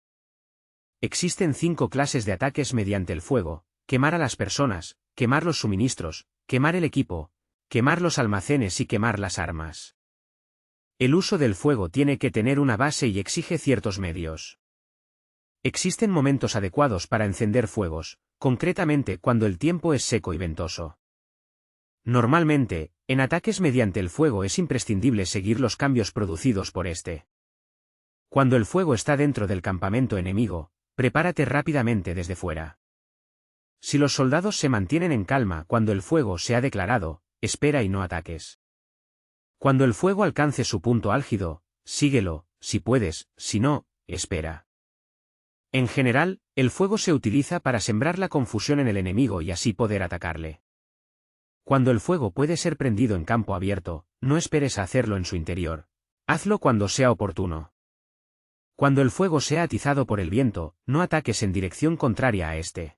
[SPEAKER 1] Existen 5 clases de ataques mediante el fuego: quemar a las personas, quemar los suministros, quemar el equipo, quemar los almacenes y quemar las armas. El uso del fuego tiene que tener una base y exige ciertos medios. Existen momentos adecuados para encender fuegos, concretamente cuando el tiempo es seco y ventoso. Normalmente, en ataques mediante el fuego es imprescindible seguir los cambios producidos por este. Cuando el fuego está dentro del campamento enemigo, prepárate rápidamente desde fuera. Si los soldados se mantienen en calma cuando el fuego se ha declarado, espera y no ataques. Cuando el fuego alcance su punto álgido, síguelo, si puedes, si no, espera. En general, el fuego se utiliza para sembrar la confusión en el enemigo y así poder atacarle. Cuando el fuego puede ser prendido en campo abierto, no esperes a hacerlo en su interior. Hazlo cuando sea oportuno. Cuando el fuego sea atizado por el viento, no ataques en dirección contraria a este.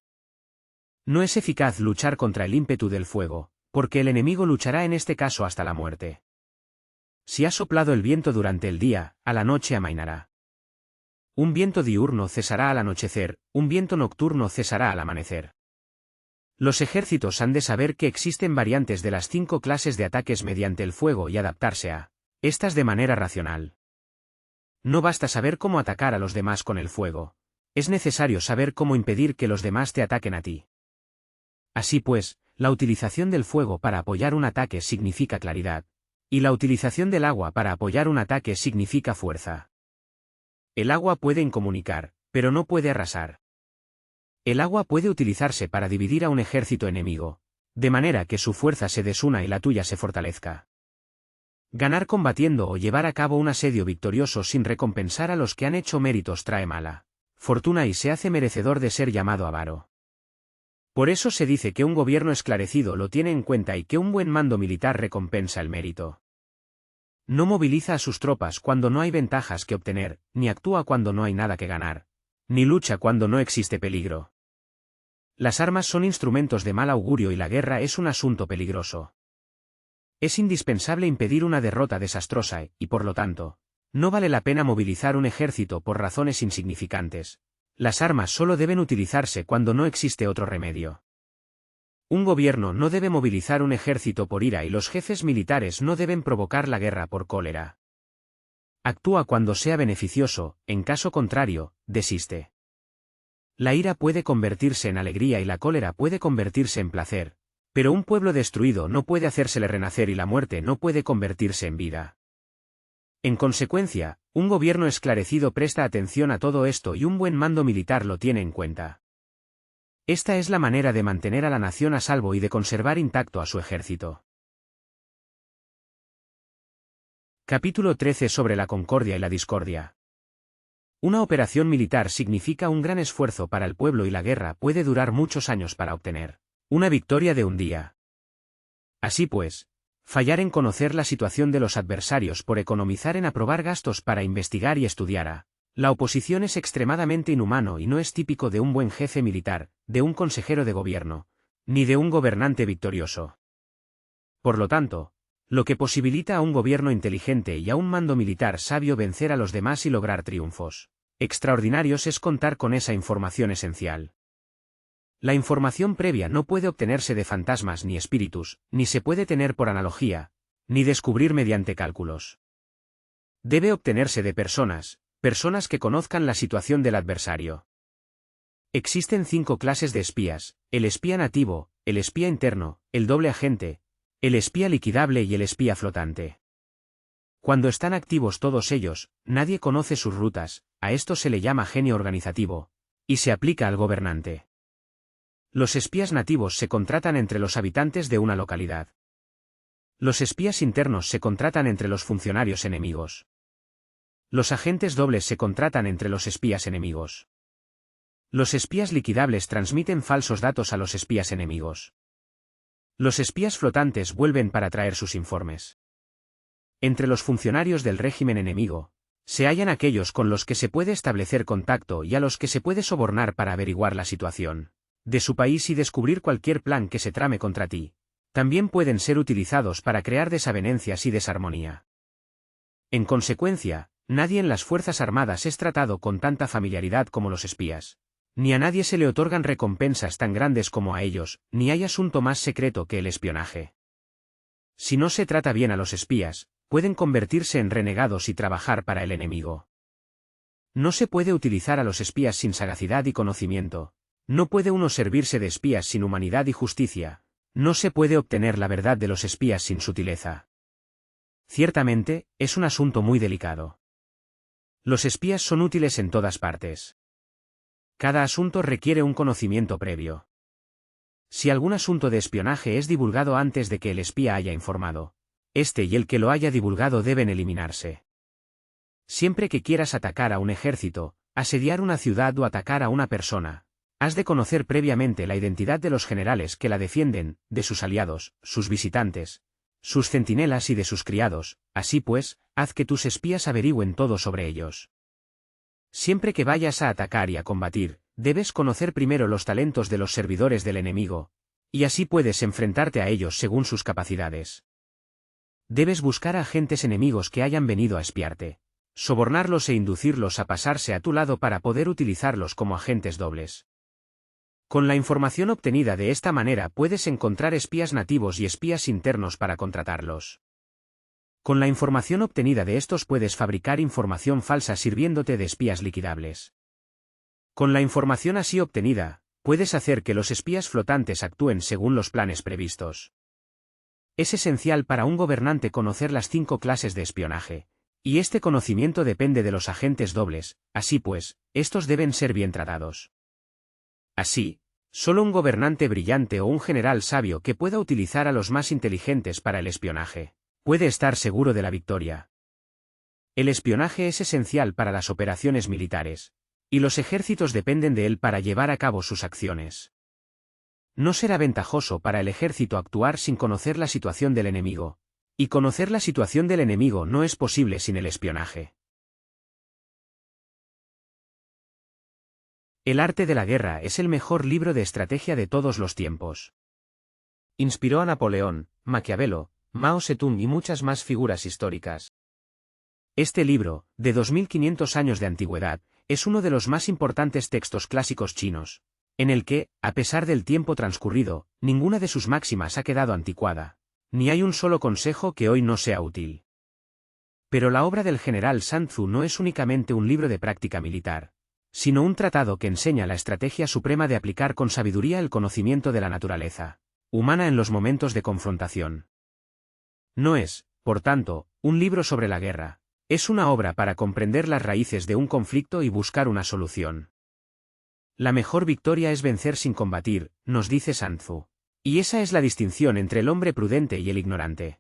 [SPEAKER 1] No es eficaz luchar contra el ímpetu del fuego, porque el enemigo luchará en este caso hasta la muerte. Si ha soplado el viento durante el día, a la noche amainará. Un viento diurno cesará al anochecer, un viento nocturno cesará al amanecer. Los ejércitos han de saber que existen variantes de las 5 clases de ataques mediante el fuego y adaptarse a estas de manera racional. No basta saber cómo atacar a los demás con el fuego. Es necesario saber cómo impedir que los demás te ataquen a ti. Así pues, la utilización del fuego para apoyar un ataque significa claridad, y la utilización del agua para apoyar un ataque significa fuerza. El agua puede incomunicar, pero no puede arrasar. El agua puede utilizarse para dividir a un ejército enemigo, de manera que su fuerza se desuna y la tuya se fortalezca. Ganar combatiendo o llevar a cabo un asedio victorioso sin recompensar a los que han hecho méritos trae mala fortuna y se hace merecedor de ser llamado avaro. Por eso se dice que un gobierno esclarecido lo tiene en cuenta y que un buen mando militar recompensa el mérito. No moviliza a sus tropas cuando no hay ventajas que obtener, ni actúa cuando no hay nada que ganar, ni lucha cuando no existe peligro. Las armas son instrumentos de mal augurio y la guerra es un asunto peligroso. Es indispensable impedir una derrota desastrosa y, por lo tanto, no vale la pena movilizar un ejército por razones insignificantes. Las armas solo deben utilizarse cuando no existe otro remedio. Un gobierno no debe movilizar un ejército por ira y los jefes militares no deben provocar la guerra por cólera. Actúa cuando sea beneficioso, en caso contrario, desiste. La ira puede convertirse en alegría y la cólera puede convertirse en placer, pero un pueblo destruido no puede hacérsele renacer y la muerte no puede convertirse en vida. En consecuencia, un gobierno esclarecido presta atención a todo esto y un buen mando militar lo tiene en cuenta. Esta es la manera de mantener a la nación a salvo y de conservar intacto a su ejército. Capítulo 13 sobre la concordia y la discordia. Una operación militar significa un gran esfuerzo para el pueblo y la guerra puede durar muchos años para obtener una victoria de un día. Así pues, fallar en conocer la situación de los adversarios por economizar en aprobar gastos para investigar y estudiar a la oposición es extremadamente inhumano y no es típico de un buen jefe militar, de un consejero de gobierno, ni de un gobernante victorioso. Por lo tanto, lo que posibilita a un gobierno inteligente y a un mando militar sabio vencer a los demás y lograr triunfos extraordinarios es contar con esa información esencial. La información previa no puede obtenerse de fantasmas ni espíritus, ni se puede tener por analogía, ni descubrir mediante cálculos. Debe obtenerse de personas que conozcan la situación del adversario. Existen 5 clases de espías: el espía nativo, el espía interno, el doble agente, el espía liquidable y el espía flotante. Cuando están activos todos ellos, nadie conoce sus rutas, a esto se le llama genio organizativo, y se aplica al gobernante. Los espías nativos se contratan entre los habitantes de una localidad. Los espías internos se contratan entre los funcionarios enemigos. Los agentes dobles se contratan entre los espías enemigos. Los espías liquidables transmiten falsos datos a los espías enemigos. Los espías flotantes vuelven para traer sus informes. Entre los funcionarios del régimen enemigo, se hallan aquellos con los que se puede establecer contacto y a los que se puede sobornar para averiguar la situación de su país y descubrir cualquier plan que se trame contra ti. También pueden ser utilizados para crear desavenencias y desarmonía. En consecuencia, nadie en las Fuerzas Armadas es tratado con tanta familiaridad como los espías. Ni a nadie se le otorgan recompensas tan grandes como a ellos, ni hay asunto más secreto que el espionaje. Si no se trata bien a los espías, pueden convertirse en renegados y trabajar para el enemigo. No se puede utilizar a los espías sin sagacidad y conocimiento. No puede uno servirse de espías sin humanidad y justicia. No se puede obtener la verdad de los espías sin sutileza. Ciertamente, es un asunto muy delicado. Los espías son útiles en todas partes. Cada asunto requiere un conocimiento previo. Si algún asunto de espionaje es divulgado antes de que el espía haya informado, este y el que lo haya divulgado deben eliminarse. Siempre que quieras atacar a un ejército, asediar una ciudad o atacar a una persona, has de conocer previamente la identidad de los generales que la defienden, de sus aliados, sus visitantes, sus centinelas y de sus criados. Así pues, haz que tus espías averigüen todo sobre ellos. Siempre que vayas a atacar y a combatir, debes conocer primero los talentos de los servidores del enemigo, y así puedes enfrentarte a ellos según sus capacidades. Debes buscar a agentes enemigos que hayan venido a espiarte, sobornarlos e inducirlos a pasarse a tu lado para poder utilizarlos como agentes dobles. Con la información obtenida de esta manera puedes encontrar espías nativos y espías internos para contratarlos. Con la información obtenida de estos puedes fabricar información falsa sirviéndote de espías liquidables. Con la información así obtenida, puedes hacer que los espías flotantes actúen según los planes previstos. Es esencial para un gobernante conocer las 5 clases de espionaje, y este conocimiento depende de los agentes dobles, así pues, estos deben ser bien tratados. Así, solo un gobernante brillante o un general sabio que pueda utilizar a los más inteligentes para el espionaje puede estar seguro de la victoria. El espionaje es esencial para las operaciones militares, y los ejércitos dependen de él para llevar a cabo sus acciones. No será ventajoso para el ejército actuar sin conocer la situación del enemigo, y conocer la situación del enemigo no es posible sin el espionaje. El arte de la guerra es el mejor libro de estrategia de todos los tiempos. Inspiró a Napoleón, Maquiavelo, Mao Zedong y muchas más figuras históricas. Este libro, de 2500 años de antigüedad, es uno de los más importantes textos clásicos chinos, en el que, a pesar del tiempo transcurrido, ninguna de sus máximas ha quedado anticuada, ni hay un solo consejo que hoy no sea útil. Pero la obra del general Sun Tzu no es únicamente un libro de práctica militar, sino un tratado que enseña la estrategia suprema de aplicar con sabiduría el conocimiento de la naturaleza humana en los momentos de confrontación. No es, por tanto, un libro sobre la guerra, es una obra para comprender las raíces de un conflicto y buscar una solución. La mejor victoria es vencer sin combatir, nos dice Sun Tzu. Y esa es la distinción entre el hombre prudente y el ignorante.